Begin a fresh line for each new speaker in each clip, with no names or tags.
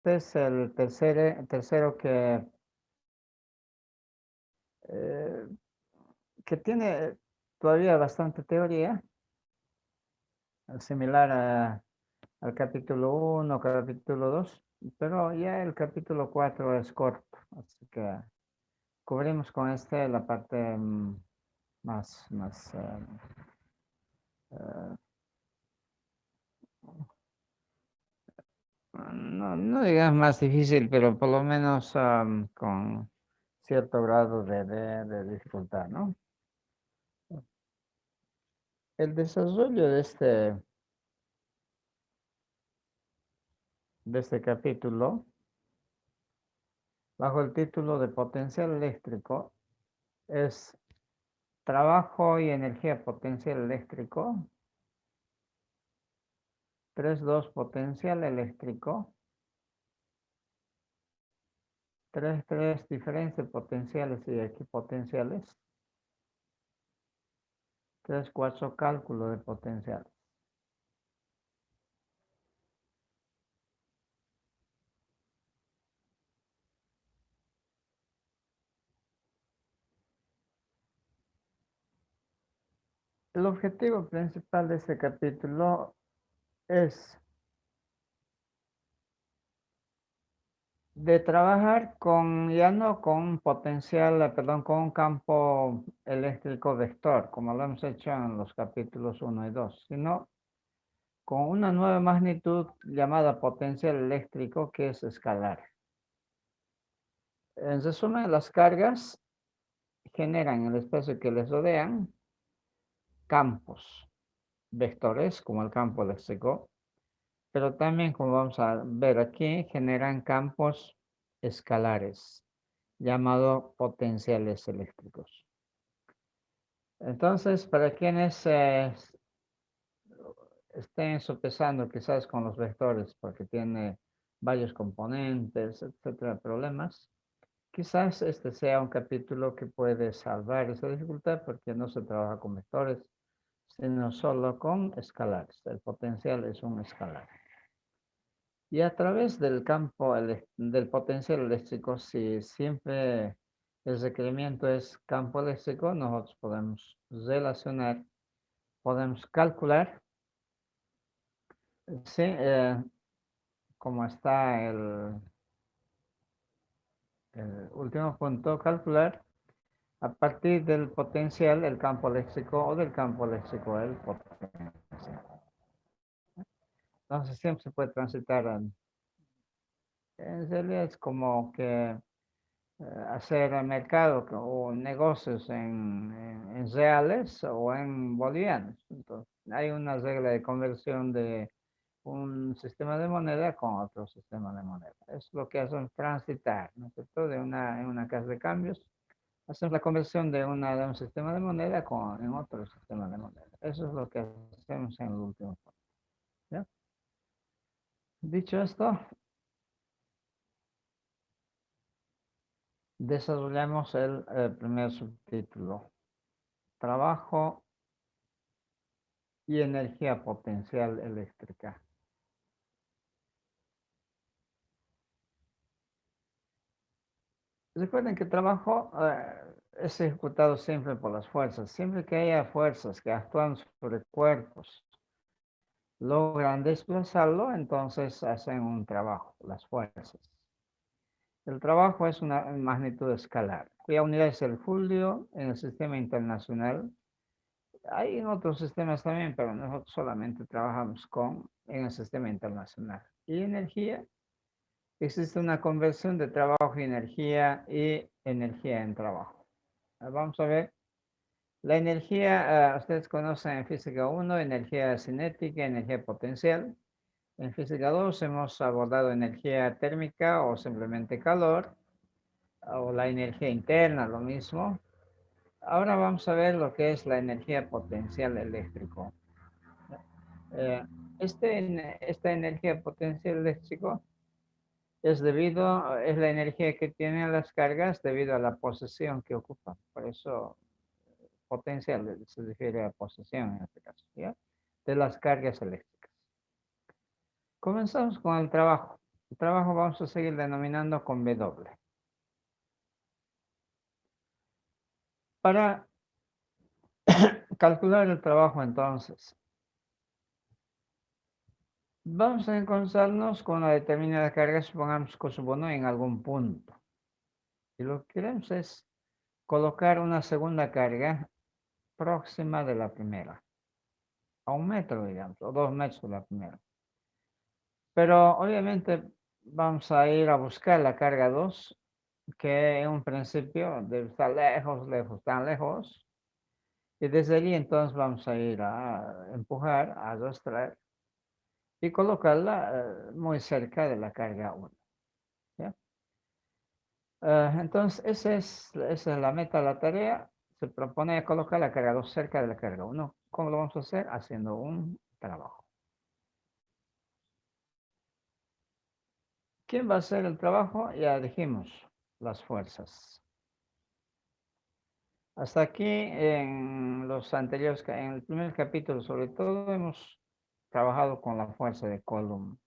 Este es el tercero eh, que tiene todavía bastante teoría, similar al capítulo 1, capítulo 2, pero ya el capítulo 4 es corto, así que cubrimos con este la parte más eh, no digamos más difícil, pero por lo menos con cierto grado de dificultad, ¿no? El desarrollo de este capítulo, bajo el título de potencial eléctrico, es trabajo y energía potencial eléctrico, 3,2 potencial eléctrico, 3,3 diferencia potenciales y equipotenciales, 3,4 cálculo de potenciales. El objetivo principal de este capítulo es de trabajar ya no con potencial, perdón, con un campo eléctrico vector, como lo hemos hecho en los capítulos 1 y 2, sino con una nueva magnitud llamada potencial eléctrico que es escalar. En resumen, las cargas generan en el espacio que les rodean campos vectores, como el campo eléctrico, pero también, como vamos a ver aquí, generan campos escalares, llamados potenciales eléctricos. Entonces, para quienes estén sopesando quizás con los vectores, porque tiene varios componentes, etcétera, problemas, quizás este sea un capítulo que puede salvar esa dificultad porque no se trabaja con vectores, sino solo con escalares. El potencial es un escalar. Y a través del campo del potencial eléctrico, si siempre el requerimiento es campo eléctrico, nosotros podemos relacionar, podemos calcular, sí, como está el último punto, calcular a partir del potencial el campo eléctrico o del campo eléctrico el potencial. Entonces siempre se puede transitar. En realidad es como que hacer mercado o negocios en reales o en bolivianos. Entonces, hay una regla de conversión de un sistema de moneda con otro sistema de moneda. Es lo que hacen transitar, ¿no es cierto? En una casa de cambios, hacen la conversión de un sistema de moneda en otro sistema de moneda. Eso es lo que hacemos en el último punto. ¿Ya? Dicho esto, desarrollamos el primer subtítulo. Trabajo y energía potencial eléctrica. Recuerden que el trabajo es ejecutado siempre por las fuerzas. Siempre que haya fuerzas que actúan sobre cuerpos, logran desplazarlo, entonces hacen un trabajo, las fuerzas. El trabajo es una magnitud escalar, cuya unidad es el Joule en el sistema internacional. Hay en otros sistemas también, pero nosotros solamente trabajamos en el sistema internacional. Y energía, existe una conversión de trabajo y energía en trabajo. Vamos a ver. La energía, ustedes conocen en física 1, energía cinética, energía potencial. En física 2 hemos abordado energía térmica o simplemente calor, o la energía interna, lo mismo. Ahora vamos a ver lo que es la energía potencial eléctrico. Eh, esta energía potencial eléctrico es la energía que tienen las cargas debido a la posición que ocupan. Por eso potencial se refiere a posición en este caso, ¿ya? De las cargas eléctricas. Comenzamos con el trabajo. El trabajo vamos a seguir denominando con W. Para calcular el trabajo entonces, vamos a encontrarnos con una determinada carga, supongamos que supono en algún punto. Y lo que queremos es colocar una segunda carga próxima de la primera, a 1 metro, digamos, o 2 metros de la primera. Pero obviamente vamos a ir a buscar la carga 2, que en un principio debe estar lejos, lejos, tan lejos. Y desde allí entonces vamos a ir a empujar, a arrastrar y colocarla muy cerca de la carga 1. ¿Ya? Entonces esa es la meta de la tarea. Se propone colocar la carga 2 cerca de la carga 1. ¿Cómo lo vamos a hacer? Haciendo un trabajo. ¿Quién va a hacer el trabajo? Ya dijimos, las fuerzas. Hasta aquí en los anteriores, en el primer capítulo sobre todo, hemos trabajado con la fuerza de Coulomb.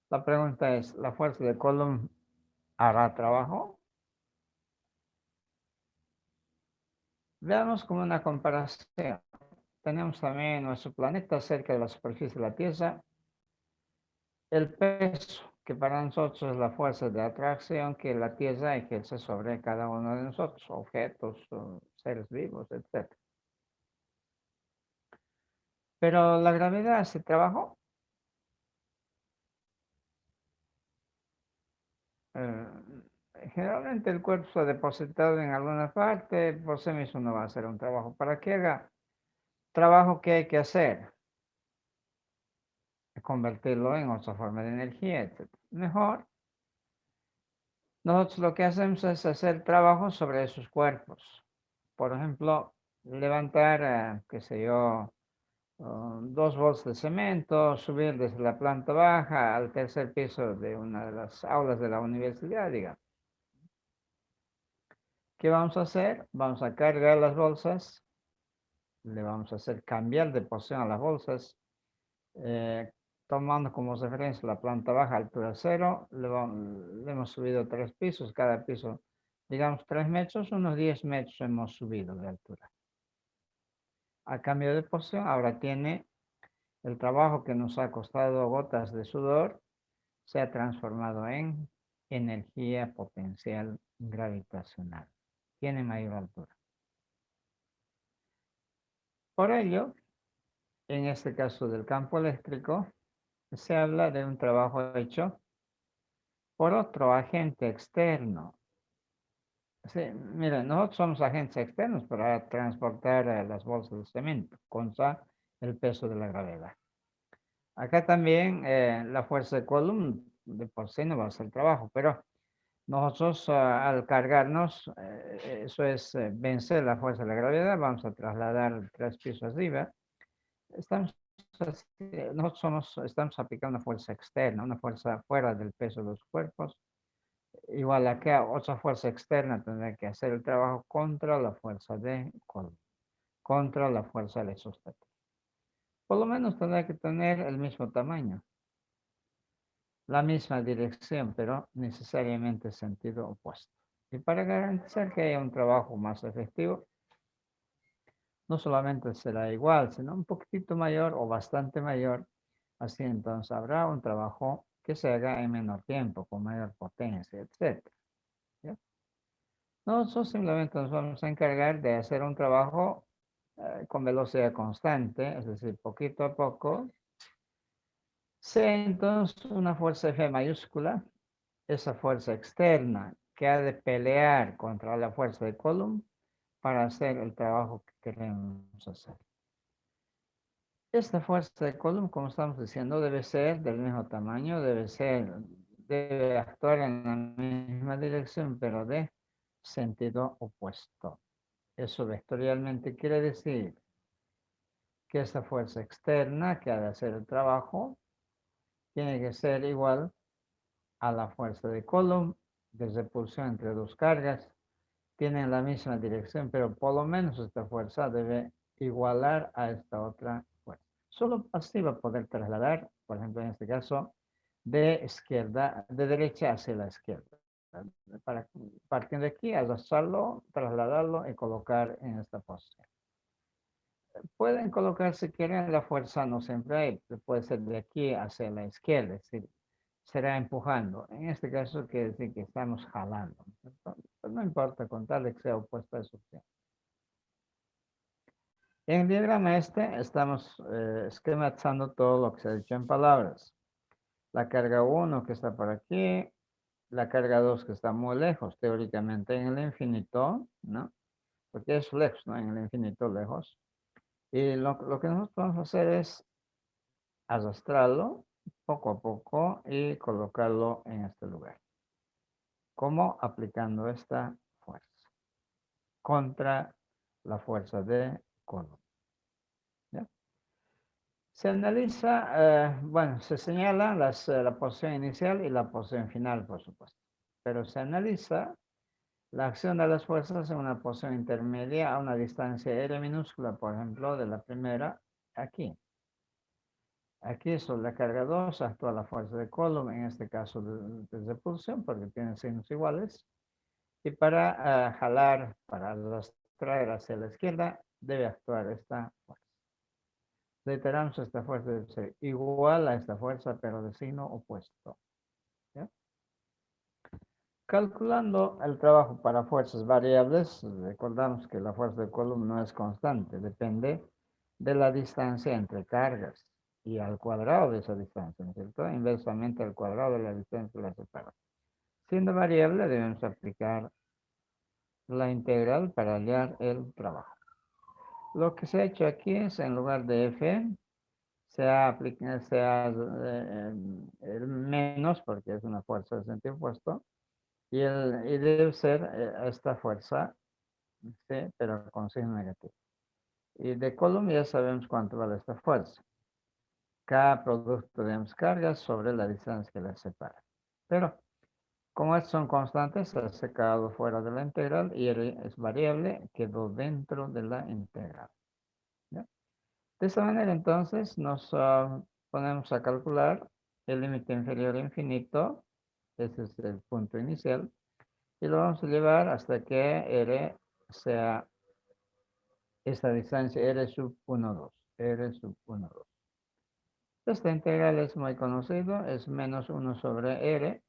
La pregunta es, ¿la fuerza de Coulomb hará trabajo? Veamos como una comparación. Tenemos también nuestro planeta cerca de la superficie de la Tierra. El peso, que para nosotros es la fuerza de atracción que la Tierra ejerce sobre cada uno de nosotros, objetos, seres vivos, etc. Pero la gravedad hace trabajo. Eh, Generalmente el cuerpo está depositado en alguna parte, por sí mismo no va a hacer un trabajo. Para que haga trabajo, ¿qué hay que hacer? Convertirlo en otra forma de energía, etc. Mejor, nosotros lo que hacemos es hacer trabajo sobre esos cuerpos. Por ejemplo, levantar, qué sé yo, 2 bolsas de cemento, subir desde la planta baja al tercer piso de una de las aulas de la universidad, digamos. ¿Qué vamos a hacer? Vamos a cargar las bolsas, le vamos a hacer cambiar de posición a las bolsas, eh, tomando como referencia la planta baja, altura cero, le hemos subido 3 pisos, cada piso, digamos 3 metros, unos 10 metros hemos subido de altura. A cambio de posición, ahora tiene el trabajo que nos ha costado gotas de sudor, se ha transformado en energía potencial gravitacional. Tiene mayor altura. Por ello, en este caso del campo eléctrico, se habla de un trabajo hecho por otro agente externo. Sí, mira, nosotros somos agentes externos para transportar las bolsas de cemento contra el peso de la gravedad. Acá también la fuerza de Coulomb de por sí no va a hacer trabajo, pero nosotros al cargarnos, eso es vencer la fuerza de la gravedad, vamos a trasladar 3 pisos arriba. Estamos, nosotros estamos aplicando una fuerza externa, una fuerza fuera del peso de los cuerpos. Igual acá otra fuerza externa tendrá que hacer el trabajo contra la fuerza de Coulomb, contra la fuerza electrostática. Por lo menos tendrá que tener el mismo tamaño, la misma dirección, pero necesariamente sentido opuesto. Y para garantizar que haya un trabajo más efectivo, no solamente será igual, sino un poquitito mayor o bastante mayor. Así entonces habrá un trabajo que se haga en menor tiempo, con mayor potencia, etc. ¿Ya? Nosotros simplemente nos vamos a encargar de hacer un trabajo con velocidad constante, es decir, poquito a poco. Sea entonces una fuerza G mayúscula, esa fuerza externa que ha de pelear contra la fuerza de Coulomb para hacer el trabajo que queremos hacer. Esta fuerza de Coulomb, como estamos diciendo, debe ser del mismo tamaño, debe actuar en la misma dirección, pero de sentido opuesto. Eso vectorialmente quiere decir que esta fuerza externa que ha de hacer el trabajo tiene que ser igual a la fuerza de Coulomb de repulsión entre dos cargas. Tienen la misma dirección, pero por lo menos esta fuerza debe igualar a esta otra fuerza. Solo así va a poder trasladar, por ejemplo, en este caso, de derecha hacia la izquierda. Para, partiendo de aquí, arrastrarlo, trasladarlo y colocar en esta posición. Pueden colocar si quieren la fuerza, no siempre hay, puede ser de aquí hacia la izquierda, es decir, será empujando. En este caso quiere decir que estamos jalando. Entonces, pues no importa con tal de que sea opuesta a su opción. En el diagrama estamos esquematizando todo lo que se ha dicho en palabras. La carga 1 que está por aquí, la carga 2 que está muy lejos, teóricamente en el infinito, ¿no? Porque es lejos, ¿no? En el infinito lejos. Y lo que nosotros vamos a hacer es arrastrarlo poco a poco y colocarlo en este lugar. ¿Cómo? Aplicando esta fuerza contra la fuerza de Coulomb. ¿Ya? Se analiza, bueno, se señala la posición inicial y la posición final, por supuesto. Pero se analiza la acción de las fuerzas en una posición intermedia a una distancia r minúscula, por ejemplo, de la primera aquí. Aquí sobre la carga 2 actúa la fuerza de Coulomb, en este caso de repulsión, porque tienen signos iguales. Y para jalar, para traer hacia la izquierda, debe actuar esta fuerza. Reiteramos, esta fuerza debe ser igual a esta fuerza, pero de signo opuesto. ¿Ya? Calculando el trabajo para fuerzas variables, recordamos que la fuerza de Coulomb no es constante, depende de la distancia entre cargas y al cuadrado de esa distancia, ¿no es cierto? Inversamente al cuadrado de la distancia que la separa. Siendo variable, debemos aplicar la integral para hallar el trabajo. Lo que se ha hecho aquí es, en lugar de F, se ha aplicado el menos, porque es una fuerza de sentido opuesto, y debe ser esta fuerza, ¿sí? Pero con signo negativo. Y de Coulomb ya sabemos cuánto vale esta fuerza. K producto de ambas cargas sobre la distancia que las separa. Pero, como estos son constantes, se ha sacado fuera de la integral y R es variable, quedó dentro de la integral. ¿Ya? De esta manera, entonces, nos ponemos a calcular el límite inferior a infinito, ese es el punto inicial, y lo vamos a llevar hasta que R sea esta distancia R sub 1, 2. R sub 1, 2. Esta integral es muy conocido, es menos 1 sobre R.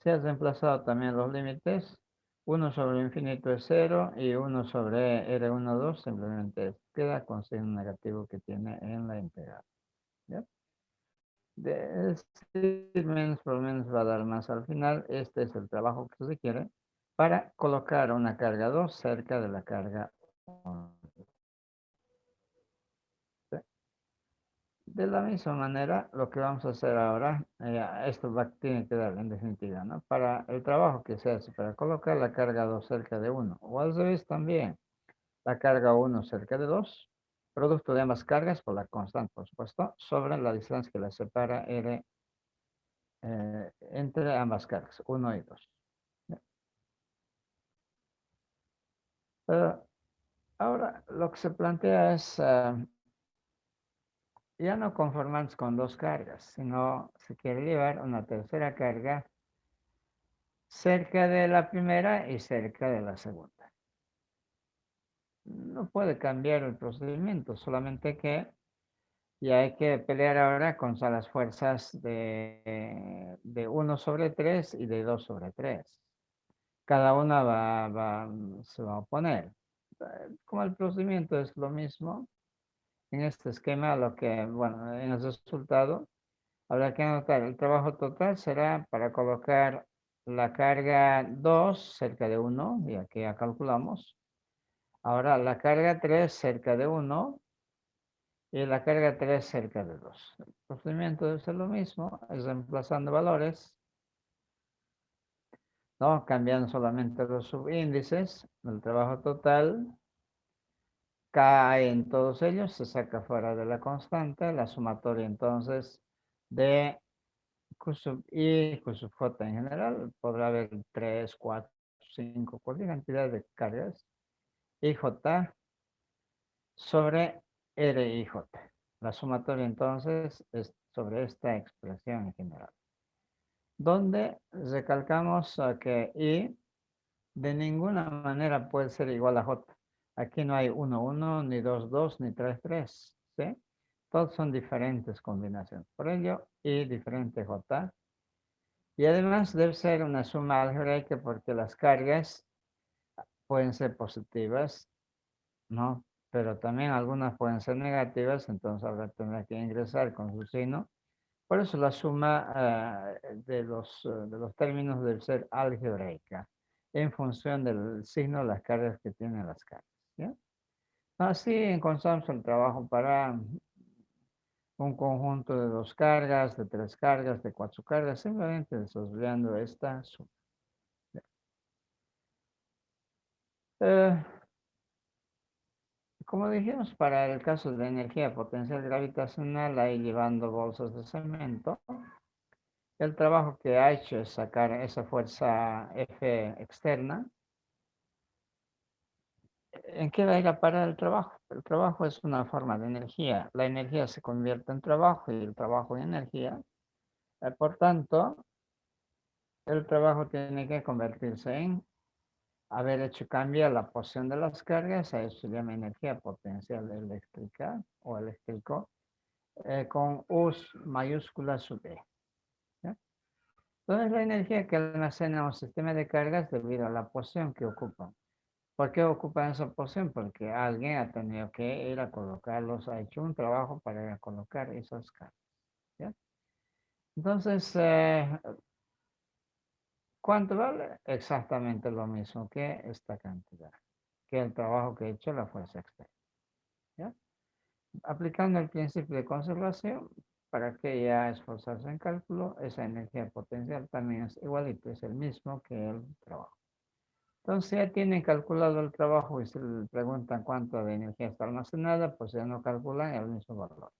Se han reemplazado también los límites. 1 sobre infinito es 0 y 1 sobre R1, 2 simplemente queda con signo negativo que tiene en la integral. ¿Ya? Decir menos por menos va a dar más al final. Este es el trabajo que se quiere para colocar una carga 2 cerca de la carga 1. De la misma manera, lo que vamos a hacer ahora, esto tiene que dar en definitiva, ¿no? Para el trabajo que se hace, para colocar la carga 2 cerca de 1, o al revés también, la carga 1 cerca de 2, producto de ambas cargas por la constante, por supuesto, sobre la distancia que la separa R entre ambas cargas, 1 y 2. Ahora, lo que se plantea es ya no conformarnos con dos cargas, sino se quiere llevar una tercera carga cerca de la primera y cerca de la segunda. No puede cambiar el procedimiento, solamente que ya hay que pelear ahora contra las fuerzas de 1 sobre 3 y de 2 sobre 3. Cada una se va a oponer. Como el procedimiento es lo mismo, en este esquema, bueno, en el resultado, habrá que anotar el trabajo total será para colocar la carga 2 cerca de 1, y aquí ya calculamos. Ahora la carga 3 cerca de 1 y la carga 3 cerca de 2. El procedimiento debe ser lo mismo, es reemplazando valores, ¿no? Cambiando solamente los subíndices. El trabajo total cae en todos ellos, se saca fuera de la constante, la sumatoria entonces de Q sub I, Q sub J en general, podrá haber 3, 4, 5, cualquier cantidad de cargas, IJ sobre RIJ. La sumatoria entonces es sobre esta expresión en general, donde recalcamos que I de ninguna manera puede ser igual a J. Aquí no hay 1, 1, ni 2, 2, ni 3, 3. ¿Sí? Todos son diferentes combinaciones. Por ello, I diferente J. Y además debe ser una suma algebraica porque las cargas pueden ser positivas, ¿no? Pero también algunas pueden ser negativas, entonces habrá que tener que ingresar con su signo. Por eso la suma de los términos debe ser algebraica en función del signo de las cargas que tienen las cargas. ¿Ya? Así encontramos el trabajo para un conjunto de 2 cargas, de 3 cargas, de 4 cargas, simplemente desarrollando esta suma. Eh, Como dijimos, para el caso de energía potencial gravitacional, ahí llevando bolsas de cemento, el trabajo que ha hecho es sacar esa fuerza F externa. ¿En qué va a ir a parar el trabajo? El trabajo es una forma de energía. La energía se convierte en trabajo y el trabajo en energía. Por tanto, el trabajo tiene que convertirse en haber hecho cambiar la posición de las cargas, a eso se llama energía potencial eléctrica o eléctrico, con U mayúscula sub E. ¿Ya? Entonces, la energía que almacena un sistema de cargas debido a la posición que ocupan. ¿Por qué ocupan esa posición? Porque alguien ha tenido que ir a colocarlos, ha hecho un trabajo para ir a colocar esas cargas. ¿Ya? Entonces, ¿cuánto vale? Exactamente lo mismo que esta cantidad, que el trabajo que ha hecho la fuerza externa. ¿Ya? Aplicando el principio de conservación, para que ya esforzarse en cálculo, esa energía potencial también es igualito, es el mismo que el trabajo. Entonces ya tienen calculado el trabajo y se le preguntan cuánto de energía está almacenada, pues ya no calculan el mismo valor.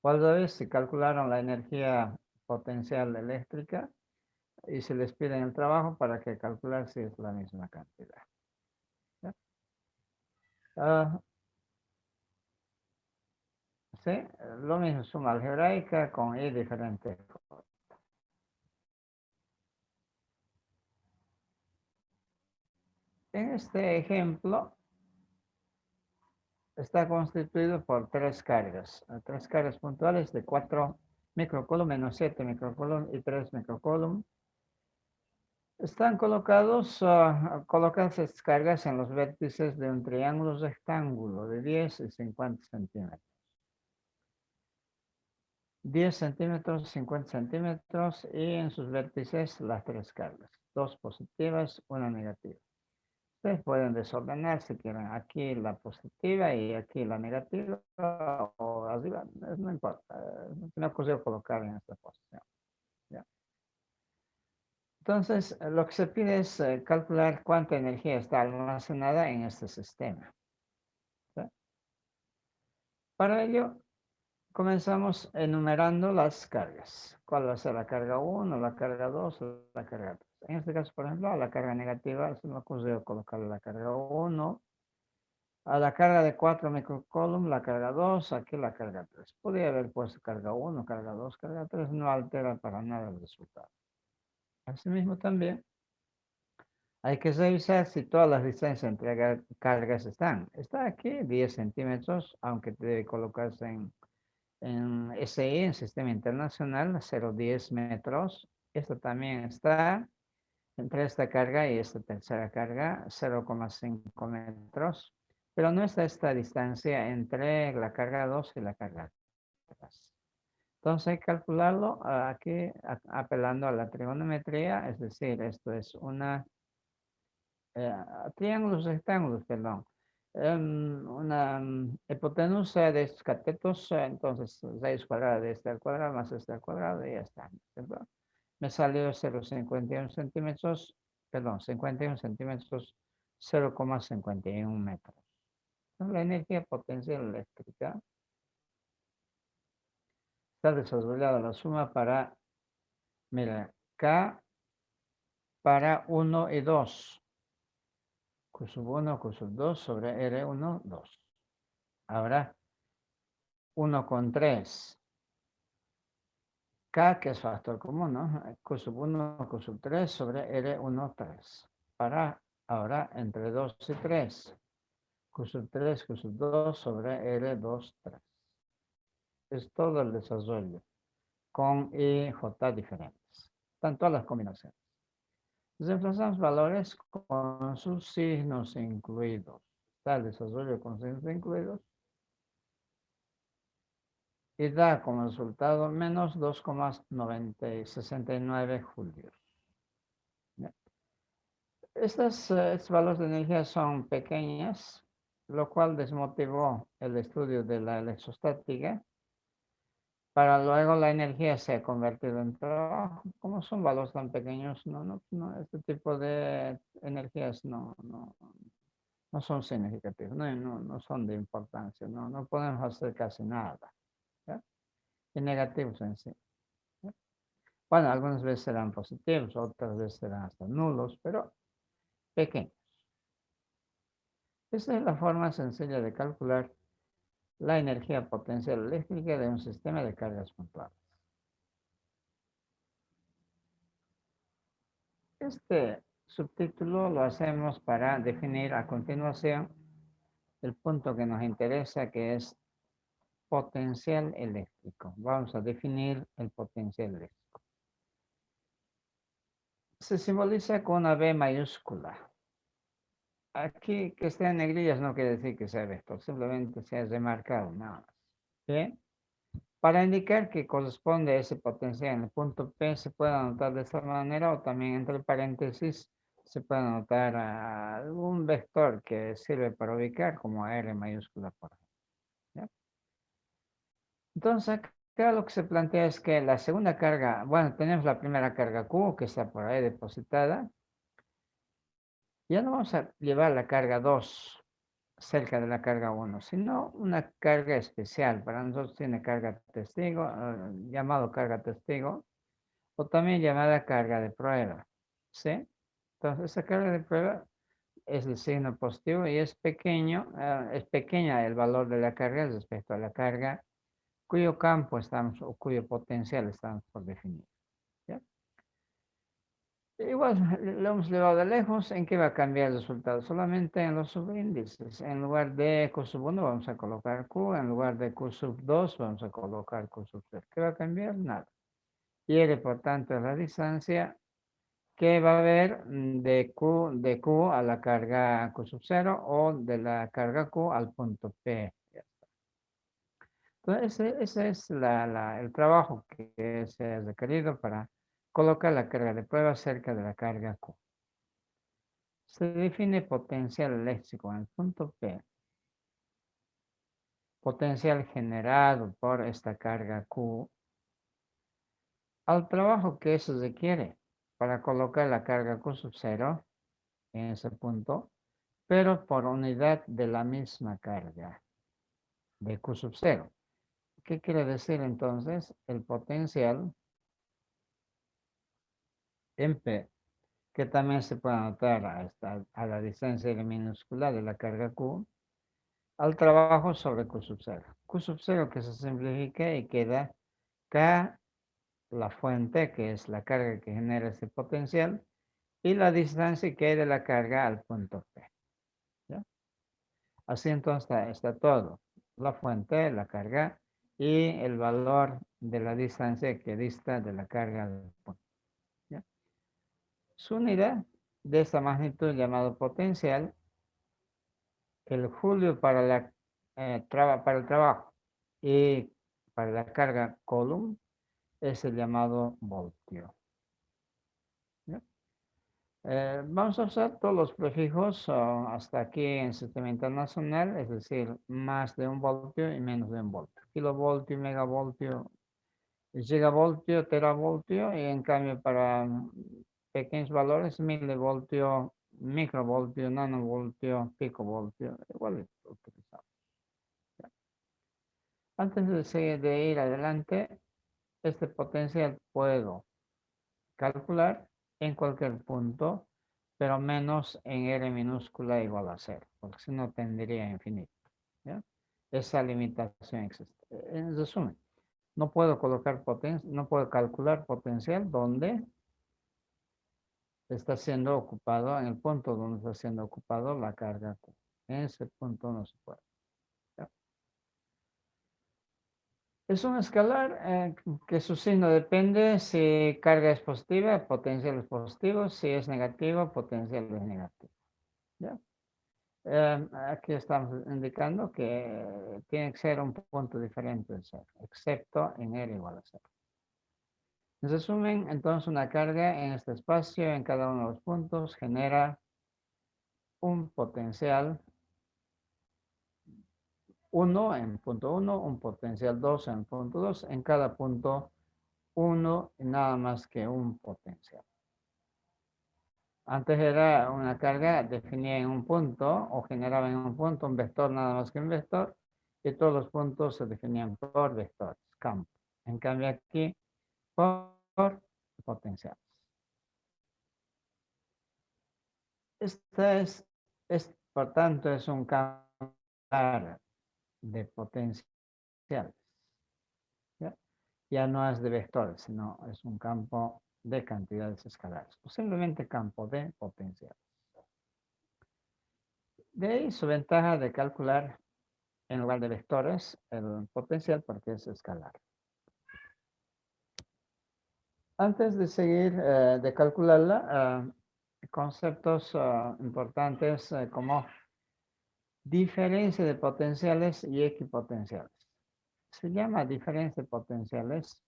Cuando vez si calcularon la energía potencial eléctrica y se les pide el trabajo para que calcular si es la misma cantidad. ¿Ya? Ah, sí, lo mismo, suma algebraica con I diferente. En este ejemplo está constituido por 3 cargas. 3 cargas puntuales de 4 microcoulomb, menos 7 microcoulomb y 3 microcoulomb. Están colocadas estas cargas en los vértices de un triángulo rectángulo de 10 y 50 centímetros. 10 centímetros, 50 centímetros y en sus vértices las 3 cargas. 2 positivas, una negativa. Ustedes pueden desordenar si quieren aquí la positiva y aquí la negativa o arriba, no importa. No consigo colocar en esta posición. ¿Ya? Entonces, lo que se pide es calcular cuánta energía está almacenada en este sistema. ¿Sí? Para ello, comenzamos enumerando las cargas. ¿Cuál va a ser la carga 1, la carga 2, la carga 3? En este caso, por ejemplo, a la carga negativa se me ocurrió colocarle la carga 1. A la carga de 4 microcoulomb, la carga 2, aquí la carga 3. Podría haber puesto carga 1, carga 2, carga 3, no altera para nada el resultado. Asimismo también hay que revisar si todas las distancias entre cargas están. Está aquí 10 centímetros, aunque debe colocarse en SI, en Sistema Internacional, 0,10 metros. Esto también está entre esta carga y esta tercera carga, 0,5 metros. Pero no está esta distancia entre la carga 2 y la carga 3. Entonces hay que calcularlo aquí apelando a la trigonometría, es decir, esto es una triángulos, rectángulos, perdón. Una hipotenusa de estos catetos, entonces raíz cuadrada de este al cuadrado más este al cuadrado y ya está. ¿Cierto? Me salió 0,51 centímetros, perdón, 51 centímetros, 0,51 metros. La energía potencial eléctrica está desarrollada la suma para, mira, K para 1 y 2. Q sub 1, Q sub 2 sobre R1, 2. Ahora 1 con 3. K, que es factor común, ¿no? Q sub 1, Q sub 3 sobre R1, 3. Para ahora entre 2 y 3. Q sub 3, Q sub 2 sobre R2, 3. Es todo el desarrollo con I, J diferentes. Están todas las combinaciones. Reemplazamos valores con sus signos incluidos. Está el desarrollo con signos incluidos. Y da como resultado menos 2,69 julios. Estos valores de energía son pequeñas, lo cual desmotivó el estudio de la electrostática. Para luego la energía se ha convertido en trabajo. Como son valores tan pequeños, este tipo de energías no son significativos, no son de importancia, no podemos hacer casi nada. ¿Ya? Y negativos en sí. ¿Ya? Bueno, algunas veces serán positivos, otras veces serán hasta nulos, pero pequeños. Esta es la forma sencilla de calcular la energía potencial eléctrica de un sistema de cargas puntuales. Este subtítulo lo hacemos para definir a continuación el punto que nos interesa, que es potencial eléctrico. Vamos a definir el potencial eléctrico. Se simboliza con una B mayúscula. Aquí que esté en negrillas no quiere decir que sea vector, simplemente se ha remarcado nada más. Bien. Para indicar que corresponde a ese potencial en el punto P se puede anotar de esta manera, o también entre paréntesis se puede anotar algún vector que sirve para ubicar, como R mayúscula por ejemplo. ¿Ya? Entonces acá lo que se plantea es que la segunda carga, bueno, tenemos la primera carga Q que está por ahí depositada. Ya no vamos a llevar la carga 2 cerca de la carga 1, sino una carga especial. Para nosotros tiene carga testigo, llamado carga testigo, o también llamada carga de prueba. ¿Sí? Entonces, esa carga de prueba es el signo positivo y es pequeño, es pequeña el valor de la carga respecto a la carga cuyo campo estamos, o cuyo potencial estamos por definir. ¿Ya? Igual lo hemos llevado de lejos. ¿En qué va a cambiar el resultado? Solamente en los subíndices. En lugar de Q sub 1 vamos a colocar Q. En lugar de Q sub 2 vamos a colocar Q sub 3. ¿Qué va a cambiar? Nada. Y R, por tanto, es la distancia que va a haber de Q a la carga Q sub 0 o de la carga Q al punto P. Ya está. Entonces, ese es el trabajo que se ha requerido para colocar la carga de prueba cerca de la carga Q. Se define potencial eléctrico en el punto P. Potencial generado por esta carga Q al trabajo que eso requiere para colocar la carga Q sub 0 en ese punto, pero por unidad de la misma carga de Q sub 0. ¿Qué quiere decir entonces? El potencial en P, que también se puede anotar a la distancia minúscula de la carga Q, al trabajo sobre Q sub 0. Q sub 0 que se simplifica y queda K, la fuente, que es la carga que genera ese potencial, y la distancia que hay de la carga al punto P. ¿Ya? Así entonces está todo. La fuente, la carga y el valor de la distancia que dista de la carga del punto. ¿Ya? Su unidad de esta magnitud llamado potencial, el julio para el trabajo y para la carga Coulomb es el llamado voltio. ¿Ya? Vamos a usar todos los prefijos hasta aquí en sistema internacional, es decir, más de 1 voltio y menos de 1 voltio. Kilovoltio, megavoltio, gigavoltio, teravoltio, y en cambio para pequeños valores, milivoltio, microvoltio, nanovoltio, picovoltio, igual utilizamos. Antes de ir adelante, este potencial puedo calcular en cualquier punto, pero menos en R minúscula igual a 0, porque si no tendría infinito. ¿Ya? Esa limitación existe. En resumen, No puedo colocar potencia, no puedo calcular potencial donde está siendo ocupado, en el punto donde está siendo ocupado la carga Q. En ese punto no se puede. ¿Ya? Es un escalar que su signo depende si carga es positiva, potencial es positivo, si es negativo, potencial es negativo. ¿Ya? Aquí estamos indicando que tiene que ser un punto diferente de cero, excepto en R igual a cero. En resumen, entonces una carga en este espacio, en cada uno de los puntos, genera un potencial 1 en punto 1, un potencial 2 en punto 2, en cada punto 1 y nada más que un potencial. Antes era una carga definida en un punto o generaba en un punto un vector nada más que un vector y todos los puntos se definían por vectores, campo. En cambio aquí por potenciales. Esta por tanto, es un campo de potenciales. ¿Ya? Ya no es de vectores, sino es un campo de cantidades escalares, o simplemente campo de potencial. De ahí su ventaja de calcular en lugar de vectores el potencial porque es escalar. Antes de seguir de calcularla, conceptos importantes como diferencia de potenciales y equipotenciales. Se llama diferencia de potenciales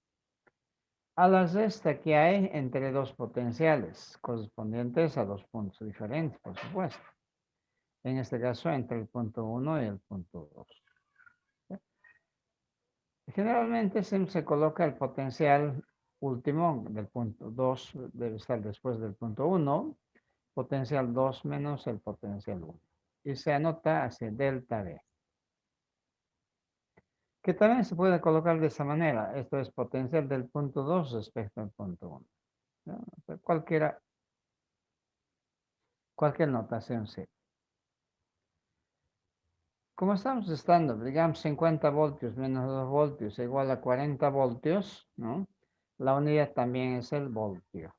a la resta que hay entre dos potenciales, correspondientes a dos puntos diferentes, por supuesto. En este caso, entre el punto 1 y el punto 2. Generalmente siempre se coloca el potencial último del punto 2, debe estar después del punto 1, potencial 2 menos el potencial 1. Y se anota hacia delta V. Que también se puede colocar de esa manera. Esto es potencial del punto 2 respecto al punto 1. ¿No? Cualquier notación sí. Como estamos estando, digamos, 50 voltios menos 2 voltios igual a 40 voltios, ¿no? La unidad también es el voltio.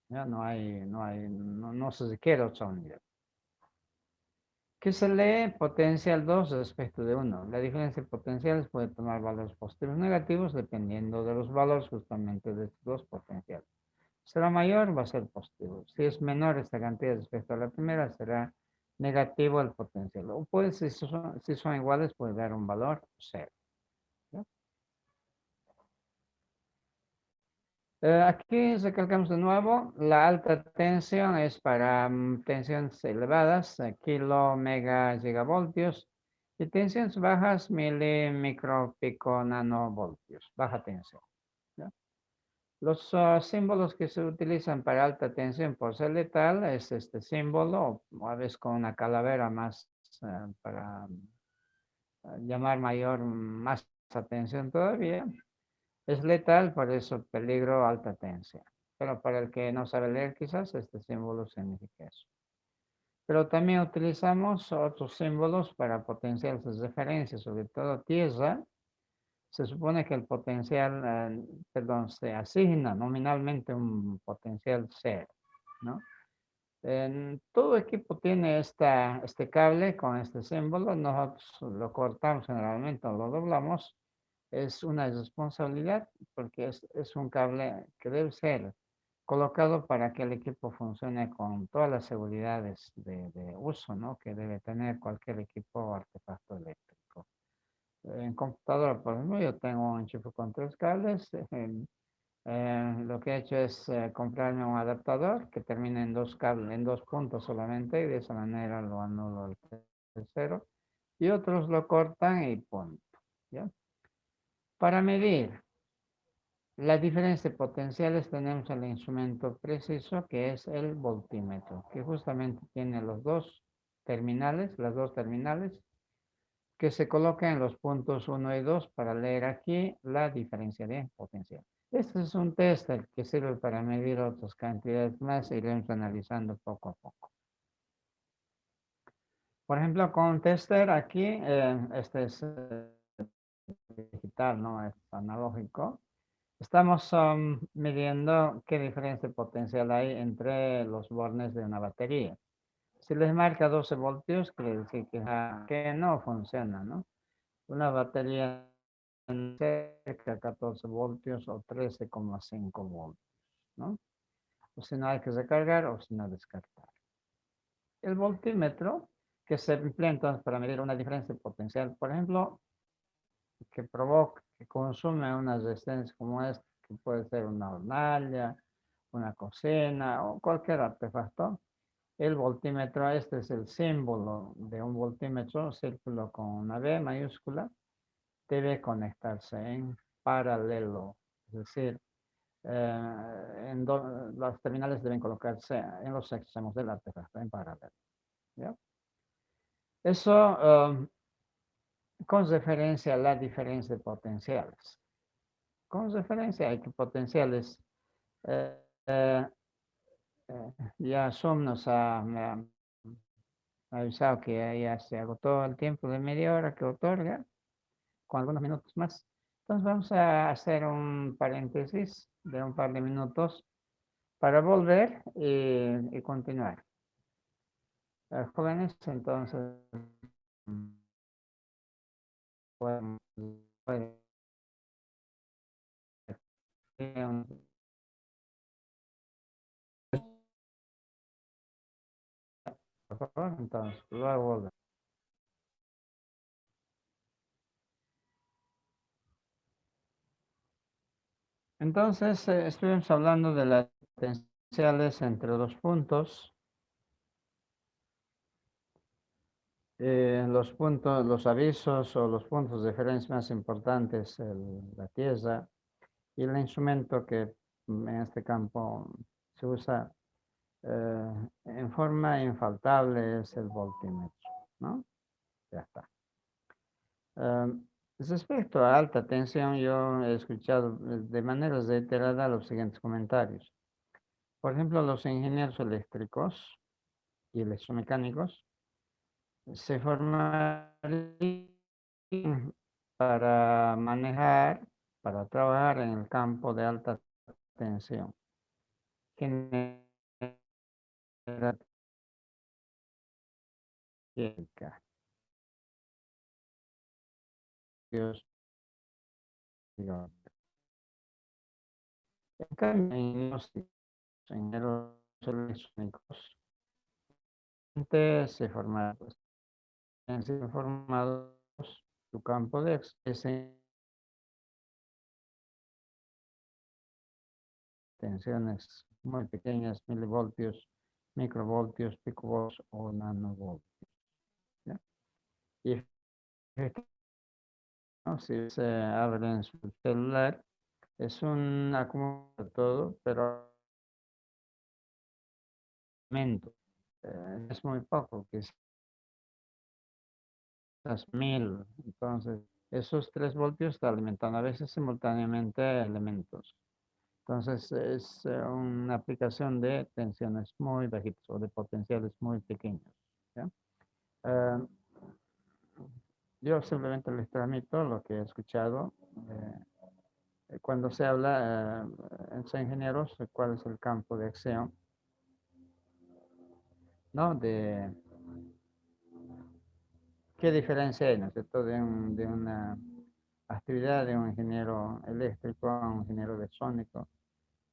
¿Ya? No se requiere otra unidad. ¿Qué se lee? Potencial 2 respecto de 1. La diferencia de potenciales puede tomar valores positivos o negativos dependiendo de los valores justamente de estos dos potenciales. Será mayor, va a ser positivo. Si es menor esta cantidad respecto a la primera, será negativo el potencial. O puede, si son iguales, puede dar un valor cero. ¿Ya? Aquí recalcamos de nuevo, la alta tensión es para tensiones elevadas, kilo, mega, gigavoltios, y tensiones bajas, mili, micro, pico, nanovoltios, baja tensión. ¿Ya? Los símbolos que se utilizan para alta tensión por ser letal es este símbolo, o a veces con una calavera más para llamar más atención todavía. Es letal, por eso peligro, alta tensión. Pero para el que no sabe leer quizás este símbolo significa eso. Pero también utilizamos otros símbolos para potenciales de referencia, sobre todo tierra. Se supone que el potencial, se asigna nominalmente un potencial cero, ¿no? Todo equipo tiene este cable con este símbolo. Nosotros lo cortamos generalmente o lo doblamos. Es una responsabilidad porque es un cable que debe ser colocado para que el equipo funcione con todas las seguridades de uso, ¿no? Que debe tener cualquier equipo o artefacto eléctrico. En computadora, por ejemplo, yo tengo un enchufe con 3 cables. Lo que he hecho es comprarme un adaptador que termina en 2 cables, en 2 puntos solamente, y de esa manera lo anulo al tercero. Y otros lo cortan y punto. ¿Ya? Para medir la diferencia de potenciales tenemos el instrumento preciso que es el voltímetro, que justamente tiene las dos terminales que se colocan en los puntos 1 y 2 para leer aquí la diferencia de potencial. Este es un tester que sirve para medir otras cantidades más y iremos analizando poco a poco. Por ejemplo, con un tester aquí, este es digital, no es analógico. Estamos midiendo qué diferencia potencial hay entre los bornes de una batería. Si les marca 12 voltios, quiere decir que no funciona, ¿no? Una batería cerca de 14 voltios o 13,5 voltios, ¿no? O si no hay que recargar o si no descartar. El voltímetro, que se emplea entonces para medir una diferencia potencial, por ejemplo, que provoca, que consume una resistencia como esta, que puede ser una hornalla, una cocina o cualquier artefacto. El voltímetro, este es el símbolo de un voltímetro, círculo con una V mayúscula, debe conectarse en paralelo, es decir, las terminales deben colocarse en los extremos del artefacto en paralelo. ¿Ya? Eso con referencia a la diferencia de potenciales. Con referencia a que potenciales, eh, eh, ya Zoom me ha avisado que ya se agotó el tiempo de media hora que otorga, con algunos minutos más. Entonces vamos a hacer un paréntesis de un par de minutos para volver y continuar. Jóvenes, entonces podemos, pueden, por favor, entonces luego volver. Entonces estuvimos hablando de las potenciales entre dos puntos. Los puntos, los avisos o los puntos de referencia más importantes, la tierra y el instrumento que en este campo se usa en forma infaltable es el voltímetro, ¿no? Ya está. Respecto a alta tensión, yo he escuchado de manera reiterada los siguientes comentarios. Por ejemplo, los ingenieros eléctricos y electromecánicos se formarían para manejar, para trabajar en el campo de alta tensión. Generar química. Dios, digo. En cambio, en los ingenieros electrónicos se formaron, pues, han sido formados su campo de acceso tensiones muy pequeñas, milivoltios, microvoltios, picovoltios o nanovoltios. ¿Ya? Y ¿no? Si se abre en su celular, es un acumulador de todo, pero es muy poco, quizás 1000. Entonces, esos 3 voltios están alimentando a veces simultáneamente elementos. Entonces, es una aplicación de tensiones muy bajitas o de potenciales muy pequeños. ¿Ya? Eh, yo simplemente les transmito lo que he escuchado. Cuando se habla entre ingenieros, cuál es el campo de acción, ¿no? De qué diferencia hay, ¿no es cierto?, de una actividad de un ingeniero eléctrico a un ingeniero electrónico.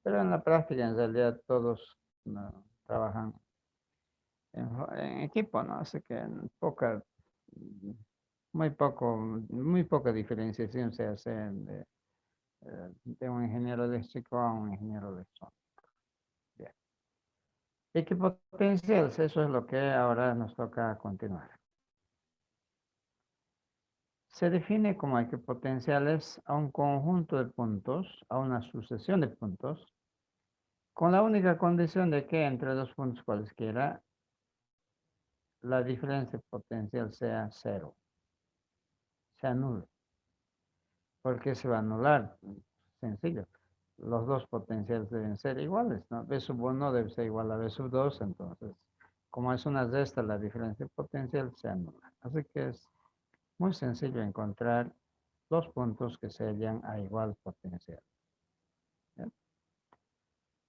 Pero en la práctica, en realidad, todos ¿no? trabajan en equipo, ¿no? Así que muy poca diferenciación se hace de un ingeniero eléctrico a un ingeniero electrónico. Bien. Equipotenciales, eso es lo que ahora nos toca continuar. Se define como equipotenciales a un conjunto de puntos, a una sucesión de puntos, con la única condición de que entre dos puntos cualesquiera la diferencia potencial sea cero, sea nula. ¿Por qué se va a anular? Sencillo. Los dos potenciales deben ser iguales, ¿no? B sub 1 debe ser igual a B sub 2, entonces, como es una resta, la diferencia potencial se anula. Así que es muy sencillo encontrar dos puntos que se hallan a igual potencial. ¿Ya?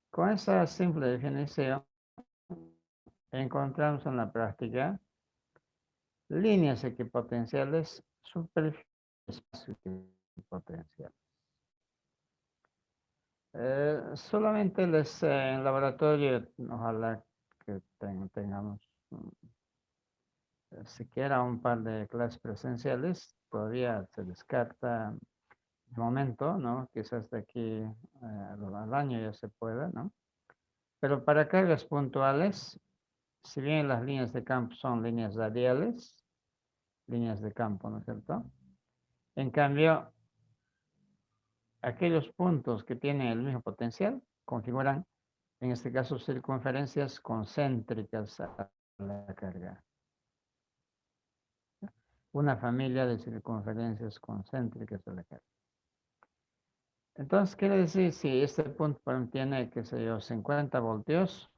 Con esa simple definición, encontramos en la práctica líneas equipotenciales, superficies, espacio equipotencial. Solamente en laboratorio, ojalá que tengamos siquiera un par de clases presenciales, todavía se descarta de momento, ¿no? Quizás de aquí al año ya se pueda, ¿no? Pero para cargas puntuales, si bien las líneas de campo son líneas radiales, líneas de campo, ¿no es cierto? En cambio, aquellos puntos que tienen el mismo potencial configuran, en este caso, circunferencias concéntricas a la carga. Una familia de circunferencias concéntricas a la carga. Entonces, quiere decir, si este punto tiene, qué sé yo, 50 voltios,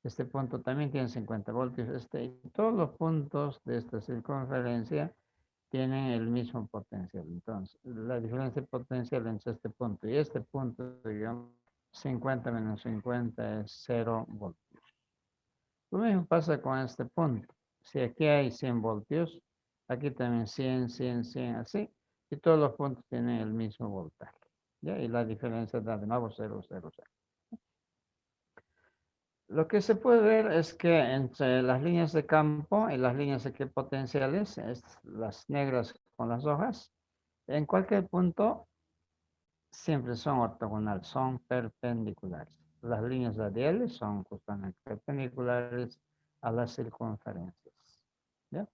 este punto también tiene 50 voltios, y todos los puntos de esta circunferencia tienen el mismo potencial. Entonces, la diferencia potencial entre este punto y este punto, digamos, 50 menos 50 es 0 voltios. Lo mismo pasa con este punto. Si aquí hay 100 voltios, aquí también 100, 100, 100, así, y todos los puntos tienen el mismo voltaje. ¿Ya? Y la diferencia da de nuevo 0, 0, 0. Lo que se puede ver es que entre las líneas de campo y las líneas equipotenciales, las negras con las hojas, en cualquier punto siempre son ortogonales, son perpendiculares. Las líneas radiales son justamente perpendiculares a las circunferencias. ¿Ya?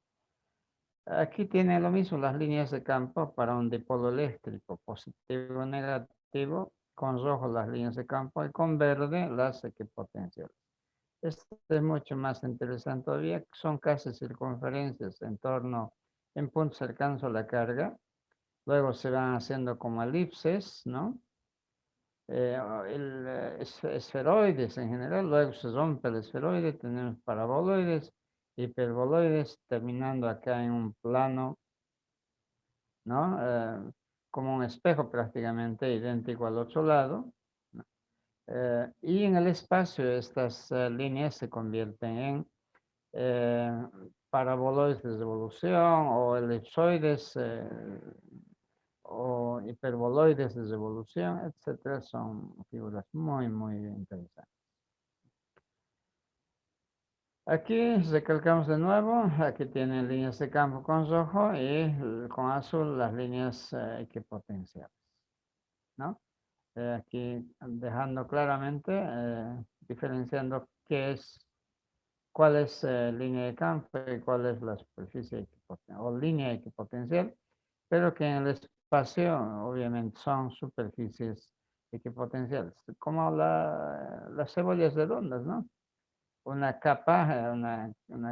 Aquí tiene lo mismo las líneas de campo para un dipolo eléctrico, positivo o negativo, con rojo las líneas de campo y con verde las equipotenciales. Este es mucho más interesante todavía, son casi circunferencias en puntos cercanos a la carga. Luego se van haciendo como elipses, ¿no? Esferoides en general, luego se rompe el esferoide, tenemos paraboloides, hiperboloides, terminando acá en un plano, ¿no? Como un espejo prácticamente idéntico al otro lado, ¿no? Y en el espacio estas líneas se convierten en paraboloides de revolución o elipsoides o hiperboloides de revolución, etcétera, son figuras muy, muy interesantes. Aquí recalcamos de nuevo, aquí tienen líneas de campo con rojo y con azul las líneas equipotenciales, ¿no? Aquí dejando claramente, diferenciando cuál es línea de campo y cuál es la superficie equipotencial o línea equipotencial, pero que en el espacio obviamente son superficies equipotenciales, como las cebollas redondas, ¿no? Una capa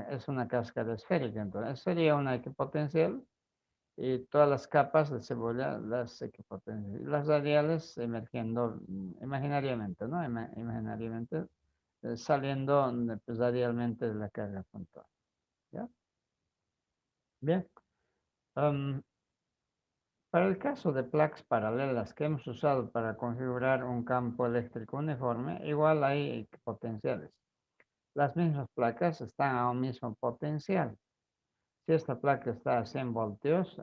es una cáscara esférica, entonces sería una equipotencial y todas las capas de cebolla las equipotenciales. Y las radiales emergiendo imaginariamente, ¿no? Imaginariamente saliendo pues, radialmente de la carga puntual. ¿Ya? Bien. Um, para el caso de placas paralelas que hemos usado para configurar un campo eléctrico uniforme, igual hay potenciales. Las mismas placas están a un mismo potencial. Si esta placa está a 100 voltios,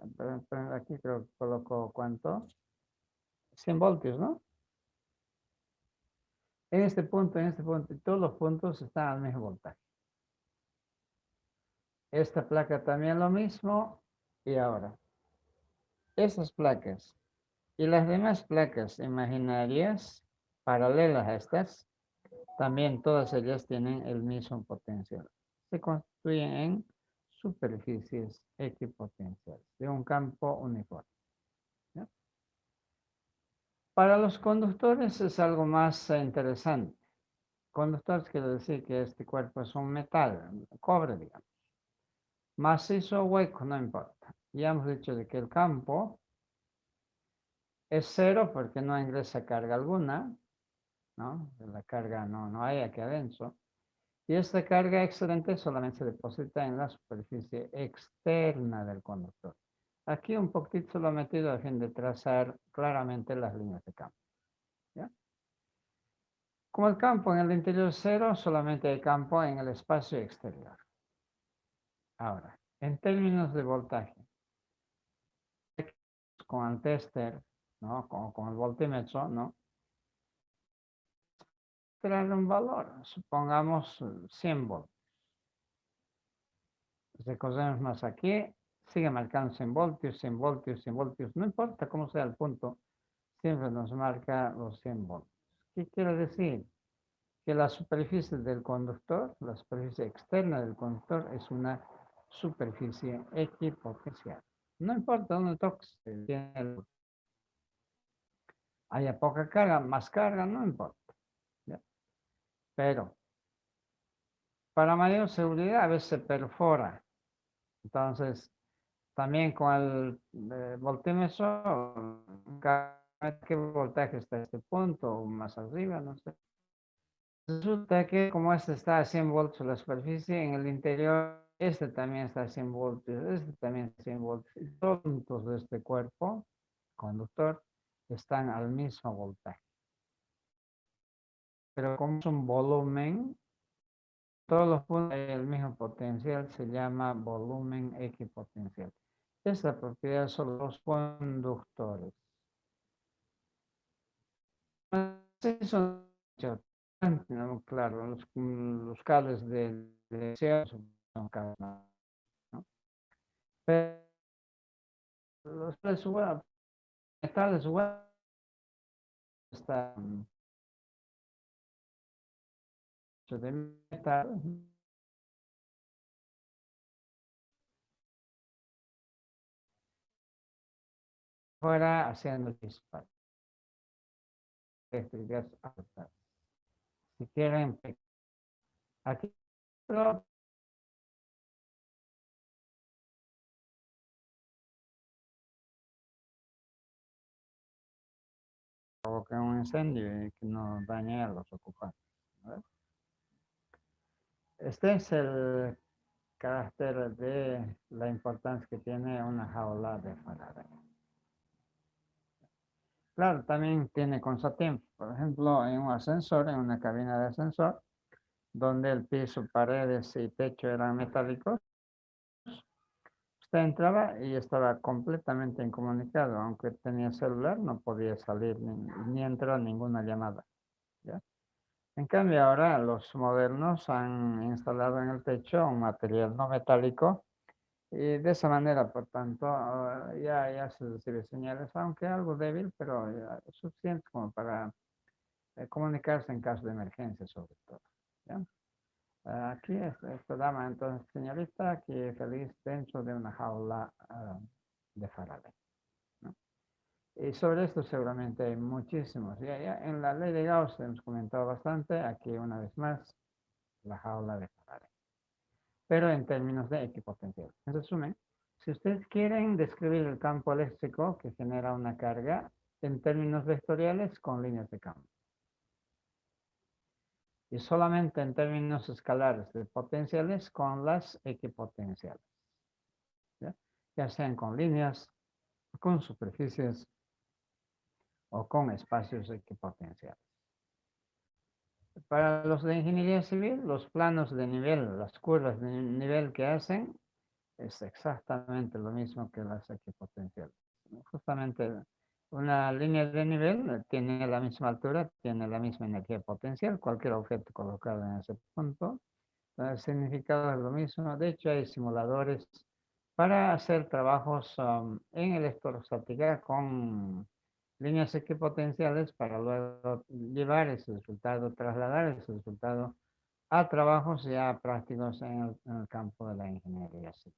aquí creo que coloco ¿cuánto? 100 voltios, ¿no? En este punto, y todos los puntos están al mismo voltaje. Esta placa también lo mismo. Y ahora, estas placas y las demás placas imaginarias paralelas a estas, también todas ellas tienen el mismo potencial. Se constituyen en superficies equipotenciales de un campo uniforme. ¿Ya? Para los conductores es algo más interesante. Conductores quiere decir que este cuerpo es un metal, cobre, digamos. Macizo o hueco, no importa. Ya hemos dicho de que el campo es cero porque no ingresa carga alguna, ¿no? La carga no hay aquí adentro. Y esta carga excedente solamente se deposita en la superficie externa del conductor. Aquí un poquito lo he metido a fin de trazar claramente las líneas de campo. ¿Ya? Como el campo en el interior es cero, solamente hay campo en el espacio exterior. Ahora, en términos de voltaje, con el tester, ¿no? Con el voltímetro, ¿no? Traer un valor, supongamos 100 voltios. Recordemos más aquí, sigue marcando 100 voltios, 100 voltios, 100 voltios, no importa cómo sea el punto, siempre nos marca los 100 voltios. ¿Qué quiere decir? Que la superficie del conductor, la superficie externa del conductor, es una superficie equipotencial. No importa dónde toques, haya poca carga, más carga, no importa. ¿Ya? Pero para mayor seguridad a veces se perfora. Entonces, también con el voltímetro, qué voltaje está este punto o más arriba, no sé. Resulta que como este está a 100 voltios la superficie, en el interior este también está a 100 voltios, este también a 100 voltios. Y todos los puntos de este cuerpo conductor están al mismo voltaje. Pero como es un volumen, todos los puntos del mismo potencial se llama volumen equipotencial. Esta propiedad son los conductores. Sí, son no, claro, los cables de son cables, ¿no? Pero los cables web, metales web están hechos de metal, fuera haciendo chispas eléctricas altas. Si quieren, aquí lo provoca un incendio y que no dañe a los ocupantes, ¿no? Este es el carácter de la importancia que tiene una jaula de Faraday. Claro, también tiene contratiempo. Por ejemplo, en un ascensor, en una cabina de ascensor, donde el piso, paredes y techo eran metálicos, usted entraba y estaba completamente incomunicado. Aunque tenía celular, no podía salir ni entrar ninguna llamada. ¿Ya? En cambio, ahora los modernos han instalado en el techo un material no metálico y de esa manera, por tanto, ya se recibe señales, aunque algo débil, pero ya es suficiente como para comunicarse en caso de emergencia, sobre todo. ¿Ya? Aquí esta dama, entonces, señorita, aquí feliz dentro de una jaula de Faraday, ¿no? Y sobre esto seguramente hay muchísimos. Ya en la ley de Gauss hemos comentado bastante, aquí una vez más, la jaula de Faraday. Pero en términos de equipotencial. En resumen, si ustedes quieren describir el campo eléctrico que genera una carga en términos vectoriales con líneas de campo. Y solamente en términos escalares de potenciales con las equipotenciales. Ya sean con líneas, con superficies o con espacios equipotenciales. Para los de ingeniería civil, los planos de nivel, las curvas de nivel que hacen, es exactamente lo mismo que las equipotenciales. Justamente una línea de nivel tiene la misma altura, tiene la misma energía potencial, cualquier objeto colocado en ese punto. El significado es lo mismo. De hecho, hay simuladores para hacer trabajos en electrostática con líneas equipotenciales para luego llevar ese resultado, trasladar ese resultado a trabajos ya prácticos en el campo de la ingeniería civil.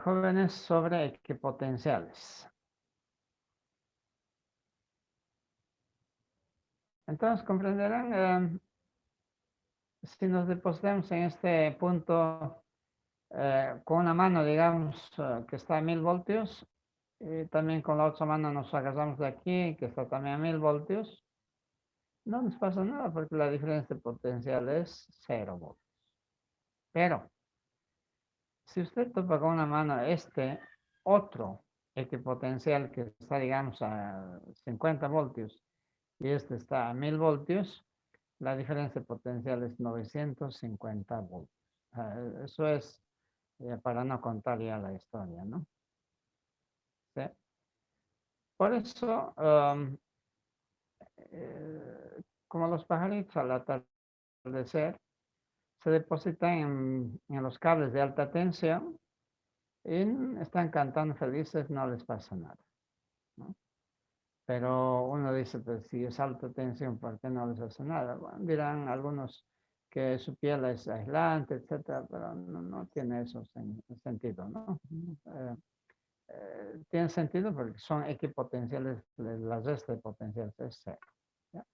Jóvenes sobre equipotenciales. Entonces comprenderán, si nos depositamos en este punto con una mano, digamos, que está a 1000 voltios, y también con la otra mano nos agarramos de aquí, que está también a 1000 voltios, no nos pasa nada porque la diferencia de potencial es 0 voltios. Pero Si usted topa con una mano este otro equipotencial que está, digamos, a 50 voltios y este está a 1000 voltios, la diferencia potencial es 950 voltios. Eso es para no contar ya la historia, ¿no? ¿Sí? Por eso, como los pajaritos al atardecer se depositan en los cables de alta tensión y están cantando felices, no les pasa nada, ¿no? Pero uno dice, pues si es alta tensión, ¿por qué no les hace nada? Bueno, dirán algunos que su piel es aislante, etcétera, pero no tiene eso sentido, ¿no? Tiene sentido porque son equipotenciales, la resta de potenciales es cero, ¿ya?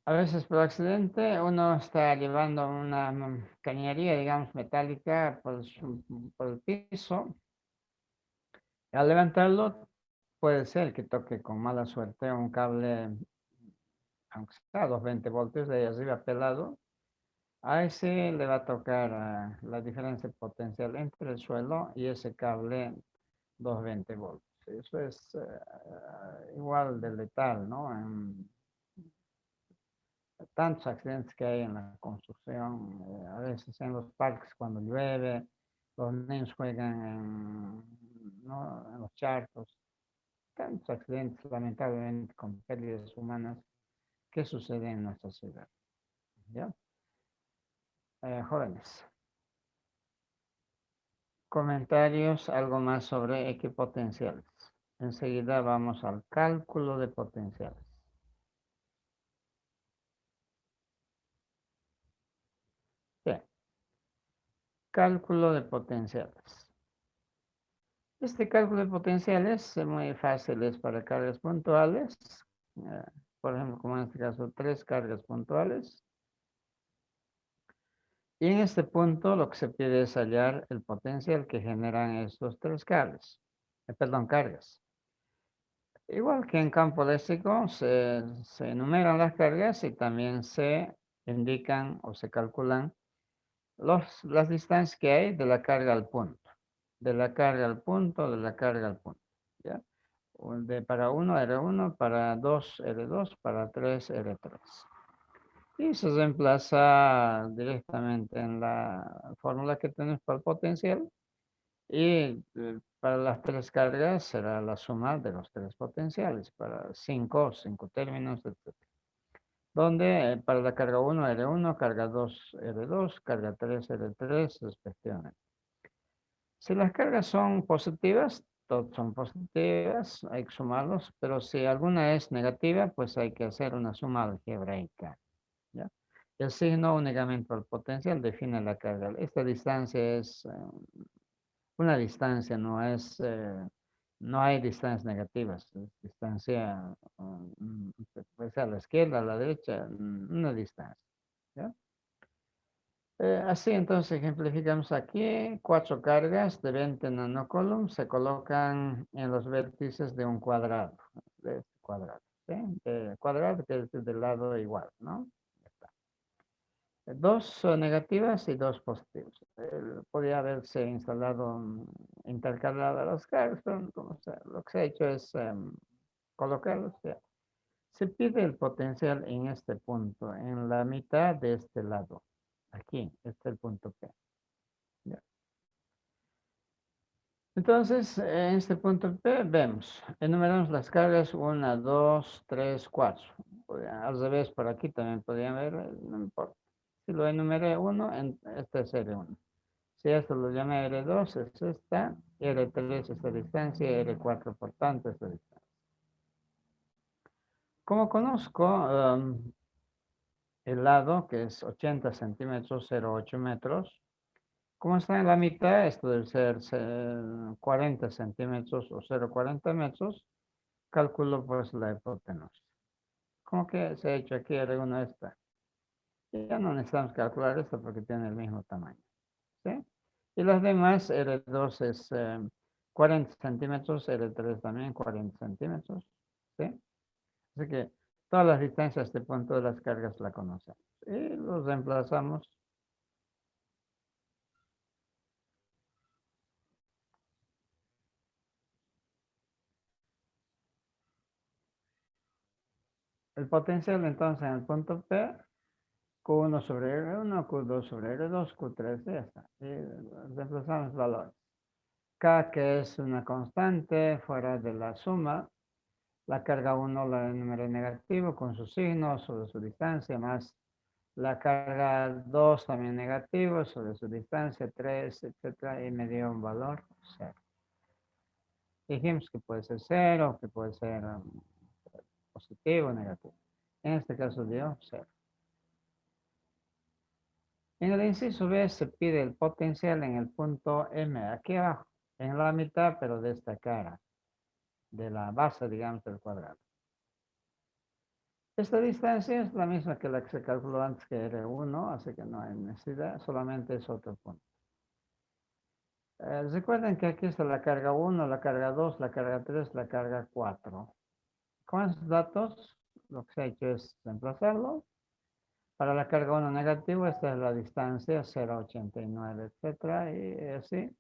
A veces por accidente uno está llevando una cañería, digamos, metálica por el piso. Al levantarlo, puede ser que toque con mala suerte un cable, aunque sea 220 voltios de ahí arriba pelado. A ese le va a tocar la diferencia potencial entre el suelo y ese cable 220 voltios. Eso es igual de letal, ¿no? En tantos accidentes que hay en la construcción, a veces en los parques cuando llueve, los niños juegan ¿no? en los charcos, tantos accidentes lamentablemente con pérdidas humanas que suceden en nuestra ciudad. ¿Ya? Jóvenes, comentarios, algo más sobre equipotenciales. Enseguida vamos al cálculo de potenciales. Bien, cálculo de potenciales. Este cálculo de potenciales es muy fácil, es para cargas puntuales. eh, por ejemplo, como en este caso, 3 cargas puntuales. Y en este punto lo que se pide es hallar el potencial que generan estos 3 cargas. Perdón, cargas. Igual que en campo eléctrico, se enumeran las cargas y también se indican o se calculan las distancias que hay de la carga al punto. De la carga al punto, de la carga al punto. ¿Ya? Para 1 R1, para 2 R2, para 3 R3. Y se reemplaza directamente en la fórmula que tenemos para el potencial. Y para las 3 cargas será la suma de los 3 potenciales, para 5 términos, etc. Donde para la carga 1 R1, carga 2 R2, carga 3 R3, respectivamente. Si las cargas son positivas, todas son positivas, hay que sumarlos, pero si alguna es negativa, pues hay que hacer una suma algebraica, ¿ya? El signo únicamente por potencial define la carga. Esta distancia es una distancia, no hay distancias negativas, es distancia, puede ser a la izquierda, a la derecha, una distancia, ¿ya? Así entonces ejemplificamos aquí, 4 cargas de 20 nanocoulombs se colocan en los vértices de un cuadrado, de este cuadrado, ¿sí? Cuadrado que es del lado igual, ¿no? Ya está. 2 negativas y 2 positivas. Podría haberse instalado intercaladas las cargas, pero lo que se ha hecho es colocarlos. Ya. Se pide el potencial en este punto, en la mitad de este lado. Aquí, este es el punto P. Ya. Entonces, en este punto P vemos, enumeramos las cargas 1, 2, 3, 4. Al revés, por aquí también podrían ver, no importa. Si lo enumeré 1, este es R1. Si esto lo llamé R2, es esta, R3 esta distancia, R4 por tanto esta distancia. Como conozco el lado, que es 80 centímetros, 0,8 metros, como está en la mitad, esto debe ser 40 centímetros o 0,40 metros, calculo pues la hipotenusa. ¿Cómo que se ha hecho aquí R1 esta? Ya no necesitamos calcular esto porque tiene el mismo tamaño, ¿sí? Y las demás, R2 es 40 centímetros, R3 también 40 centímetros, ¿sí? Así que todas las distancias de punto de las cargas la conocemos. Y los reemplazamos El potencial entonces en el punto P, Q1 sobre R1, Q2 sobre R2, Q3, ya está. Y reemplazamos valores. K, que es una constante fuera de la suma, la carga 1 la número negativo con su signo sobre su distancia, más la carga 2 también negativo sobre su distancia, 3, etcétera, y me dio un valor 0. Dijimos que puede ser 0, que puede ser positivo o negativo. En este caso dio 0. En el inciso B se pide el potencial en el punto M, aquí abajo, en la mitad, pero de esta cara, de la base, digamos, del cuadrado. Esta distancia es la misma que la que se calculó antes, que era 1, así que no hay necesidad, solamente es otro punto. Recuerden que aquí está la carga 1, la carga 2, la carga 3, la carga 4. Con esos datos, lo que se ha hecho es reemplazarlo. Para la carga 1 negativo, esta es la distancia, 0,89, etcétera, y así.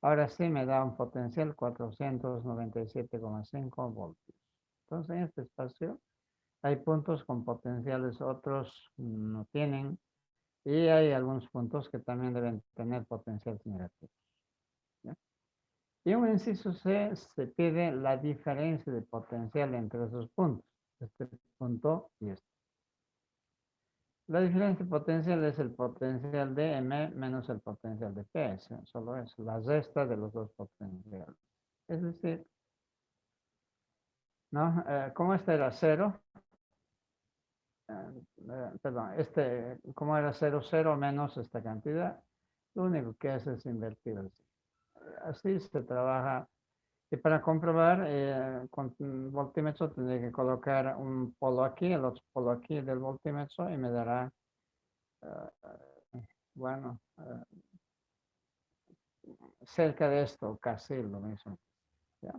Ahora sí me da un potencial 497,5 voltios. Entonces, en este espacio hay puntos con potenciales, otros no tienen, y hay algunos puntos que también deben tener potenciales negativos. ¿Ya? Y en un inciso C se pide la diferencia de potencial entre esos puntos, este punto y este. La diferencia potencial es el potencial de M menos el potencial de P, solo eso, la resta de los dos potenciales. Es decir, ¿no? Como este era 0, perdón, como era 0, 0 menos esta cantidad, lo único que hace es invertir el signo. Así se trabaja. Y para comprobar, con un voltímetro tendré que colocar un polo aquí, el otro polo aquí del voltímetro y me dará, bueno, cerca de esto, casi lo mismo. ¿Ya?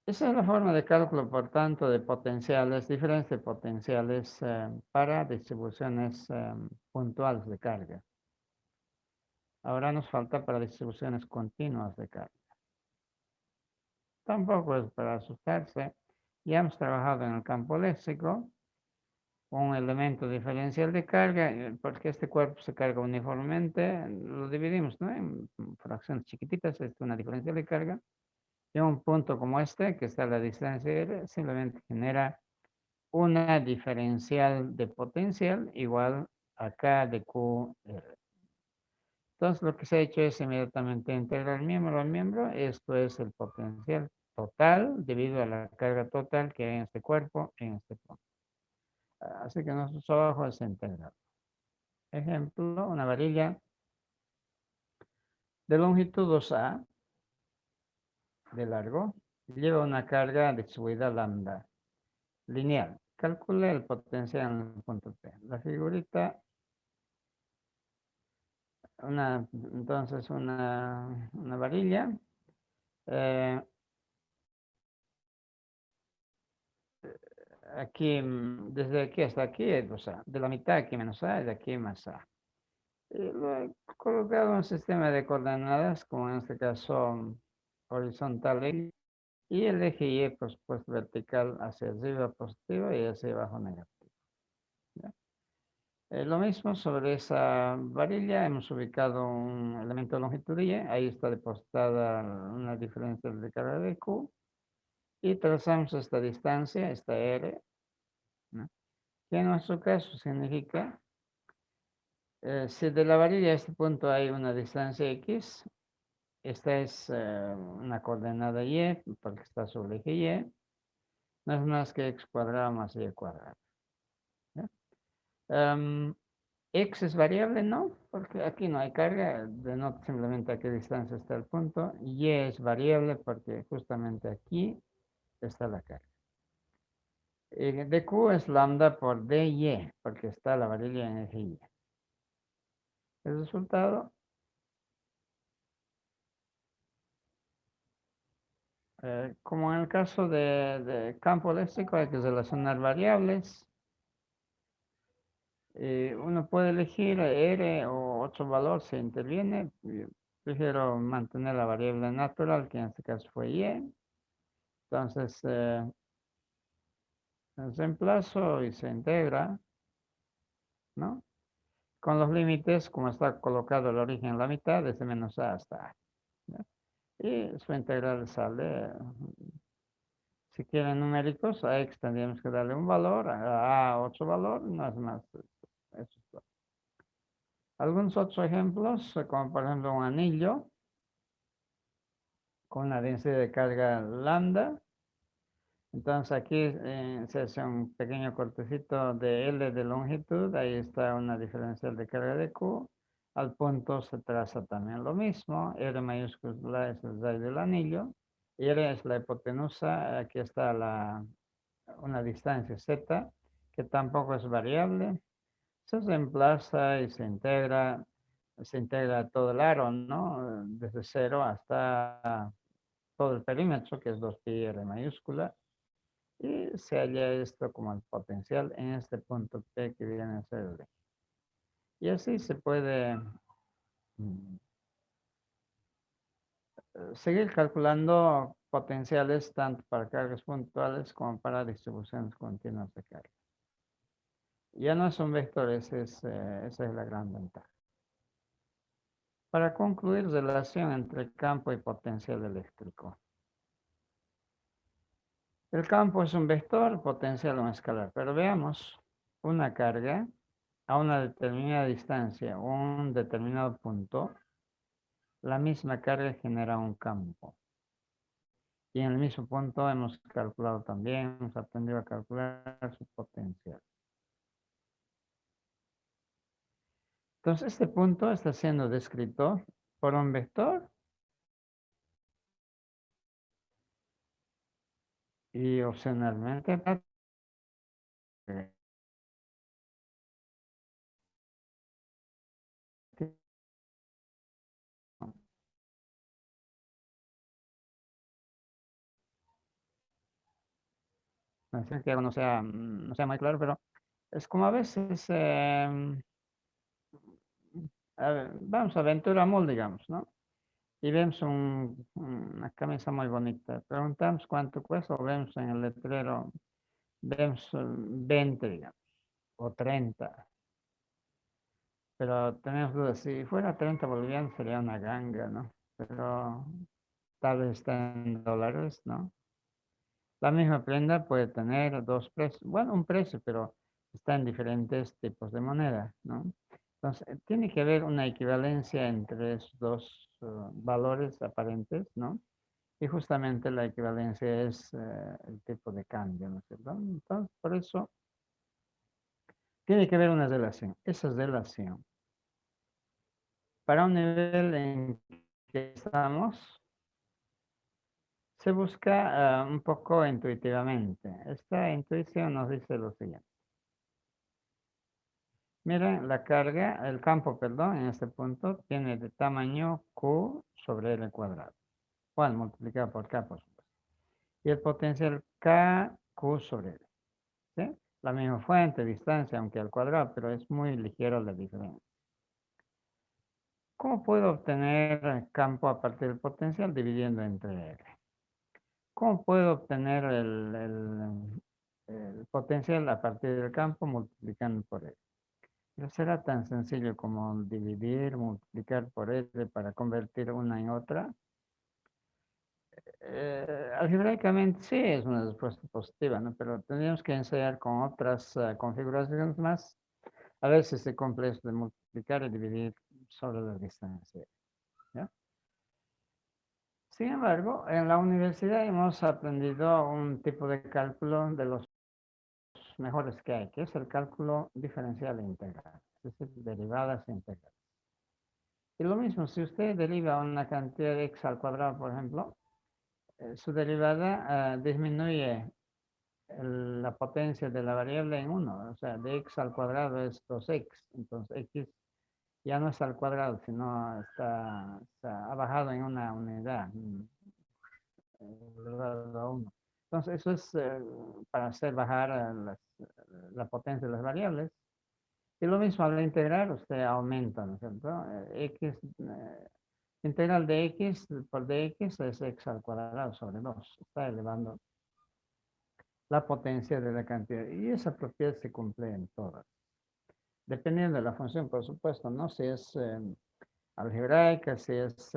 Esa es la forma de cálculo, por tanto, de potenciales, diferentes potenciales para distribuciones puntuales de carga. Ahora nos falta para distribuciones continuas de carga. Tampoco es para asustarse. Ya hemos trabajado en el campo léxico, un elemento diferencial de carga, porque este cuerpo se carga uniformemente, lo dividimos, ¿no? En fracciones chiquititas, es una diferencial de carga. Y un punto como este, que está a la distancia R, simplemente genera una diferencial de potencial igual a K de QR. Entonces lo que se ha hecho es inmediatamente integrar miembro al miembro. Esto es el potencial total debido a la carga total que hay en este cuerpo, en este punto. Así que nuestro trabajo es integrar. Ejemplo, una varilla de longitud 2A de largo lleva una carga distribuida lambda lineal. Calcule el potencial en el punto P. La figurita, entonces una varilla. eh, Aquí, desde aquí hasta aquí, o sea, de la mitad aquí menos A, y de aquí más A. Lo he colocado en un sistema de coordenadas, como en este caso horizontal X, y el eje Y, por supuesto, vertical hacia arriba positivo y hacia abajo negativo. ¿Ya? Lo mismo sobre esa varilla, hemos ubicado un elemento de longitud Y, ahí está depositada una diferencia de carga de Q, y trazamos esta distancia, esta R, ¿no? Que en nuestro caso significa, si de la varilla a este punto hay una distancia X, esta es una coordenada Y, porque está sobre el eje Y, no es más que X cuadrado más Y cuadrado. ¿Ya? X es variable, ¿no? Porque aquí no hay carga, denota simplemente a qué distancia está el punto. Y es variable porque justamente aquí está la carga. dq es lambda por dy, porque está la varilla en eje Y. El resultado, como en el caso de campo eléctrico, hay que relacionar variables. Uno puede elegir R o otro valor si interviene. Yo prefiero mantener la variable natural, que en este caso fue Y. Entonces, Reemplazo y se integra, ¿no? Con los límites, como está colocado el origen en la mitad, desde menos a hasta A. ¿Ya? Y su integral sale, si quieren numéricos, a x tendríamos que darle un valor, a otro valor, no es más. Eso es todo. Algunos otros ejemplos, como por ejemplo un anillo con una densidad de carga lambda. Entonces aquí se hace un pequeño cortecito de L de longitud, ahí está una diferencial de carga de Q. Al punto se traza también lo mismo, R mayúscula es el rayo del anillo, R es la hipotenusa, aquí está una distancia Z, que tampoco es variable, se reemplaza y se integra todo el aro, ¿no? Desde cero hasta todo el perímetro, que es 2pi R mayúscula, y se halla esto como el potencial en este punto P que viene a ser el eje. Y así se puede mm, seguir calculando potenciales tanto para cargas puntuales como para distribuciones continuas de carga. Ya no es un vector, esa es la gran ventaja. Para concluir, relación entre campo y potencial eléctrico. El campo es un vector, potencial un escalar, pero veamos una carga a una determinada distancia, un determinado punto, la misma carga genera un campo. Y en el mismo punto hemos calculado también, hemos aprendido a calcular su potencial. Entonces, este punto está siendo descrito por un vector y opcionalmente no sé que no sea muy claro, pero es como a veces, vamos a Aventura Mall, digamos, ¿no? Y vemos una camisa muy bonita. Preguntamos cuánto cuesta o vemos en el letrero, vemos 20, digamos, o 30. Pero tenemos dudas, si fuera 30 bolivianos sería una ganga, ¿no? Pero tal vez está en dólares, ¿no? La misma prenda puede tener dos precios, bueno, un precio, pero está en diferentes tipos de moneda, ¿no? Entonces, tiene que haber una equivalencia entre esos dos valores aparentes, ¿no? Y justamente la equivalencia es el tipo de cambio, ¿no es cierto? Entonces, por eso tiene que haber una relación. Esa relación, para un nivel en que estamos, se busca un poco intuitivamente. Esta intuición nos dice lo siguiente. Miren, la carga, el campo, perdón, en este punto tiene de tamaño Q sobre L cuadrado. Bueno, multiplicado por K, por supuesto. Y el potencial K, Q sobre L. ¿Sí? La misma fuente, distancia, aunque al cuadrado, pero es muy ligero la diferencia. ¿Cómo puedo obtener campo a partir del potencial dividiendo entre L? ¿Cómo puedo obtener el potencial a partir del campo multiplicando por L? No será tan sencillo como dividir, multiplicar por L para convertir una en otra. Algebraicamente sí es una respuesta positiva, ¿no? Pero tendríamos que ensayar con otras configuraciones más. A veces se cumple esto de multiplicar y dividir sobre la distancia, ¿ya? Sin embargo, en la universidad hemos aprendido un tipo de cálculo de los mejores que hay, que es el cálculo diferencial e integral, es decir, derivadas e integrales. Y lo mismo, si usted deriva una cantidad de x al cuadrado, por ejemplo, su derivada disminuye la potencia de la variable en 1. O sea, de x al cuadrado es 2x. Entonces, x ya no está al cuadrado, sino ha bajado en una unidad, elevado a 1. Entonces, eso es para hacer bajar la potencia de las variables. Y lo mismo al integrar, usted aumenta, ¿no es cierto? Integral de x por dx es x al cuadrado sobre 2. Está elevando la potencia de la cantidad. Y esa propiedad se cumple en todas. Dependiendo de la función, por supuesto, ¿no? Si es algebraica, si es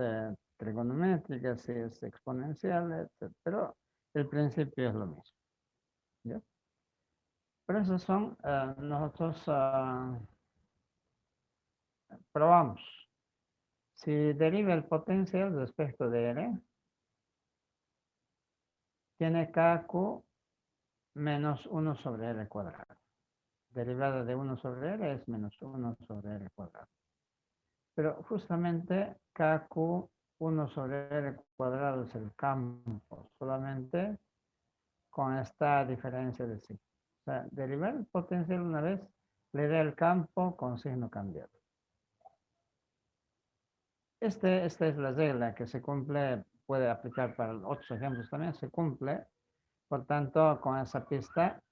trigonométrica, si es exponencial, etc. Pero el principio es lo mismo. ¿Ya? Pero esos son, nosotros probamos. Si deriva el potencial respecto de R, tiene KQ menos 1 sobre R cuadrado. Derivada de 1 sobre R es menos 1 sobre R cuadrado. Pero justamente KQ 1 sobre R cuadrado es el campo, solamente con esta diferencia de sí. O sea, derivar el potencial una vez le da el campo con signo cambiado. Esta es la regla que se cumple, puede aplicar para otros ejemplos también, se cumple. Por tanto, con esa pista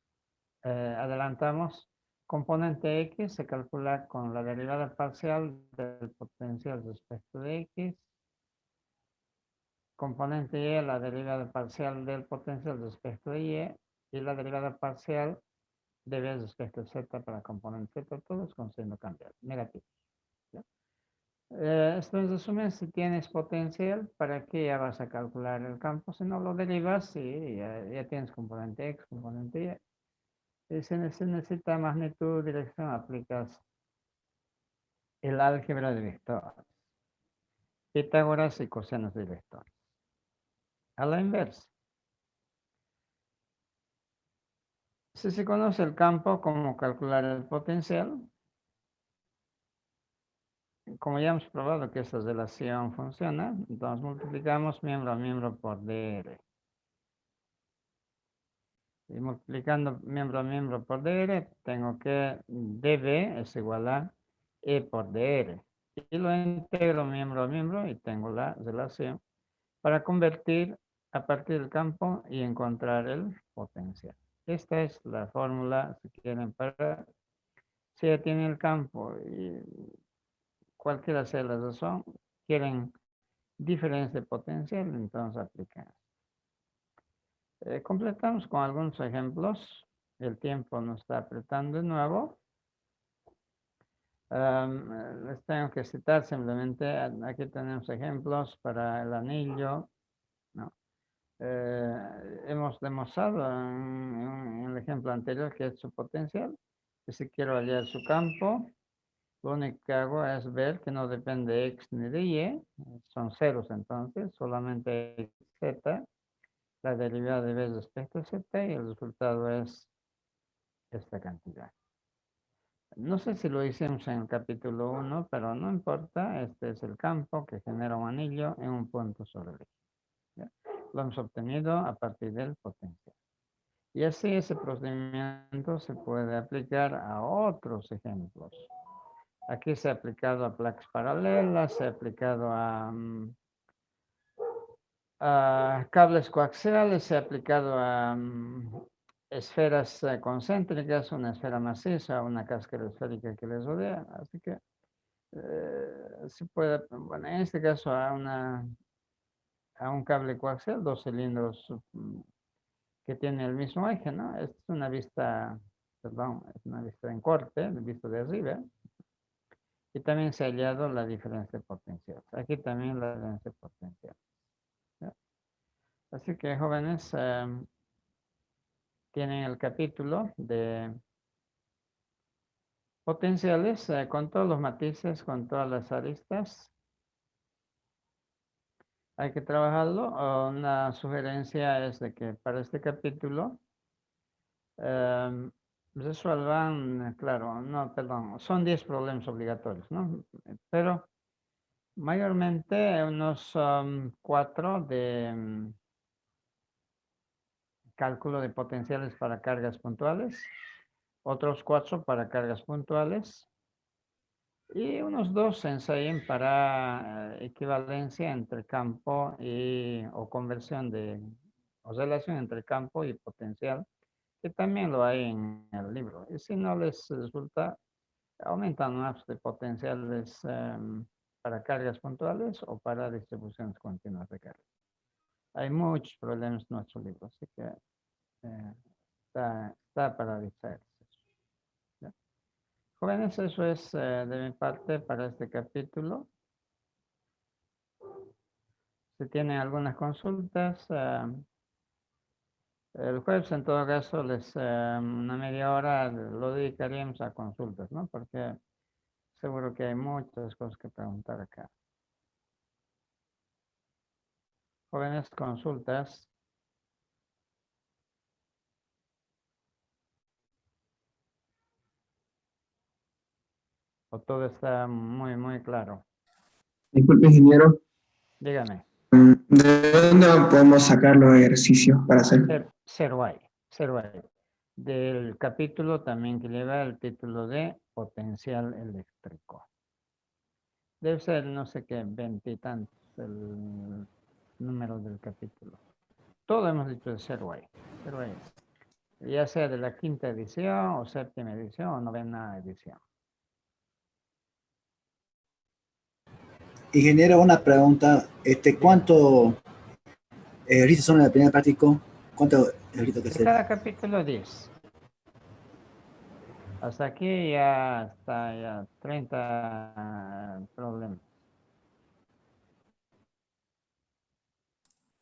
adelantamos, componente X se calcula con la derivada parcial del potencial respecto de X, componente Y, la derivada parcial del potencial respecto de Y la derivada parcial de B respecto de Z para componente Z, todos con signo cambiado, negativo. ¿Ya? Esto en resumen, si tienes potencial, ¿para qué ya vas a calcular el campo? Si no lo derivas, sí, ya tienes componente X, componente Y. Si se necesita magnitud, dirección, aplicas el álgebra de vectores, Pitágoras y cosenos de vectores. A la inversa, si se conoce el campo, ¿cómo calcular el potencial? Como ya hemos probado que esta relación funciona, entonces multiplicamos miembro a miembro por dr. Y multiplicando miembro a miembro por dr, tengo que db es igual a e por dr. Y lo integro miembro a miembro y tengo la relación para convertir a partir del campo y encontrar el potencial. Esta es la fórmula, si quieren, para si ya tienen el campo y cualquiera sea la razón, quieren diferencia de potencial, entonces aplican. Completamos con algunos ejemplos. El tiempo nos está apretando de nuevo. Les tengo que citar simplemente, aquí tenemos ejemplos para el anillo, ¿no? Hemos demostrado en el ejemplo anterior que es su potencial. Que si quiero hallar su campo, lo único que hago es ver que no depende de X ni de Y, son ceros entonces, solamente Z, la derivada de B respecto a Z y el resultado es esta cantidad. No sé si lo hicimos en el capítulo 1, pero no importa, este es el campo que genera un anillo en un punto sobre el eje. ¿Ya? Lo hemos obtenido a partir del potencial. Y así ese procedimiento se puede aplicar a otros ejemplos. Aquí se ha aplicado a placas paralelas, se ha aplicado a cables coaxiales, se ha aplicado a esferas concéntricas, una esfera maciza, una cáscara esférica que les rodea. Así que se puede, bueno, en este caso a un cable coaxial, dos cilindros que tiene el mismo eje, ¿no? Es una vista, perdón, es una vista en corte, vista de arriba. Y también se ha hallado la diferencia potencial. Aquí también la diferencia potencial. ¿Ya? Así que jóvenes, tienen el capítulo de potenciales con todos los matices, con todas las aristas. Hay que trabajarlo. Una sugerencia es de que para este capítulo resuelvan, claro, no, perdón, son 10 problemas obligatorios, ¿no? Pero mayormente unos 4 de cálculo de potenciales para cargas puntuales, otros 4 para cargas puntuales y unos 2 ensayen para equivalencia entre campo o conversión o relación entre campo y potencial, que también lo hay en el libro. Y si no les resulta, aumentan más de potenciales para cargas puntuales o para distribuciones continuas de carga. Hay muchos problemas en nuestro libro, así que está para distraerse. ¿Ya? Jóvenes, eso es de mi parte para este capítulo. Si tienen algunas consultas, el jueves en todo caso una media hora lo dedicaríamos a consultas, ¿no? Porque seguro que hay muchas cosas que preguntar acá. Jóvenes, consultas. O todo está muy, muy claro.
Disculpe, ingeniero.
Dígame.
¿De dónde podemos sacar los ejercicios para hacer?
Serway. Del capítulo también que lleva el título de potencial eléctrico. Debe ser, no sé qué, 20 y tantos el número del capítulo. Todo hemos dicho de Serway. Ya sea de la 5ª edición, o 7ª edición, o 9ª edición.
Ingeniero, una pregunta. ¿Cuántos ejercicios son en el primer práctico? ¿Cuántos ejercicios que
De
hacer?
cada capítulo 10. Hasta aquí ya está ya 30 problemas.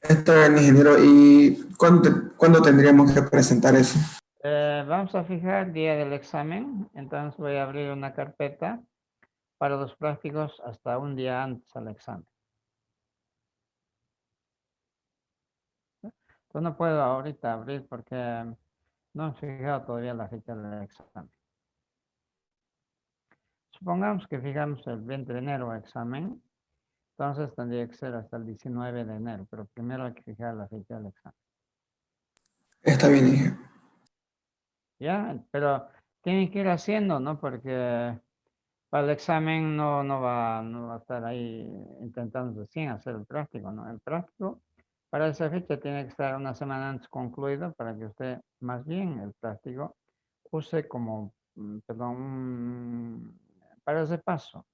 Está bien, ingeniero. ¿Y cuándo tendríamos que presentar eso?
Vamos a fijar día del examen. Entonces voy a abrir una carpeta para los prácticos hasta un día antes al examen. Entonces no puedo ahorita abrir porque no he fijado todavía la fecha del examen. Supongamos que fijamos el 20 de enero examen. Entonces tendría que ser hasta el 19 de enero, pero primero hay que fijar la fecha del examen.
Está bien, ingeniero.
¿Ya? Pero tienen que ir haciendo, ¿no? Porque para el examen no va a estar ahí intentando recién hacer el práctico, ¿no? El práctico para esa fecha tiene que estar una semana antes concluido para que usted, más bien el práctico, use como, para ese paso.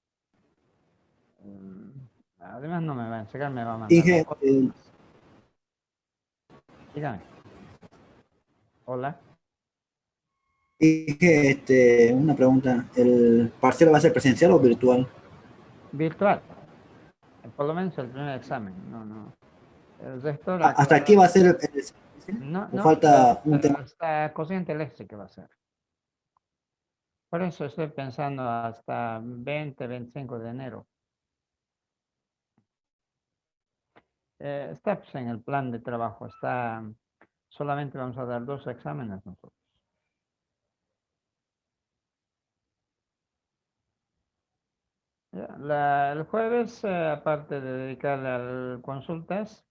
Además no me va a enseñar, me va a mandar
Inge,
los códigos. Dígame. Hola.
una pregunta. ¿El parcial va a ser presencial o virtual?
Virtual. Por lo menos el primer examen. No. El rector
¿Hasta aquí va a ser o
no,
falta un tema?
hasta corriente eléctrica va a ser. Por eso estoy pensando hasta 25 de enero. Está pues, en el plan de trabajo. Solamente vamos a dar 2 exámenes nosotros. El jueves, aparte de dedicarle a consultas,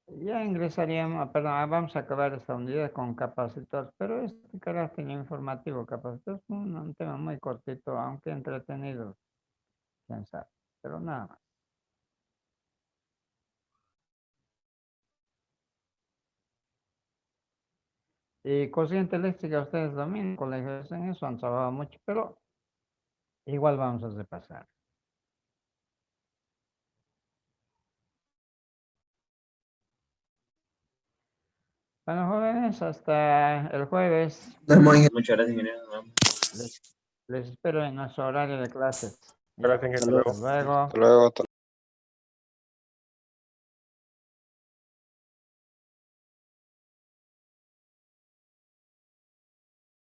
ya ingresaríamos, perdón, vamos a acabar esta unidad con capacitores, pero este carácter informativo capacitor es un tema muy cortito, aunque entretenido pensar, pero nada más. Y corriente eléctrica, ustedes dominan, colegios en eso, han trabajado mucho, pero igual vamos a repasar. Bueno, jóvenes, hasta el jueves.
Muchas gracias, ingeniero.
Les espero en nuestro horario de clases.
Gracias,
Hasta
ingeniero.
luego.
Hasta luego.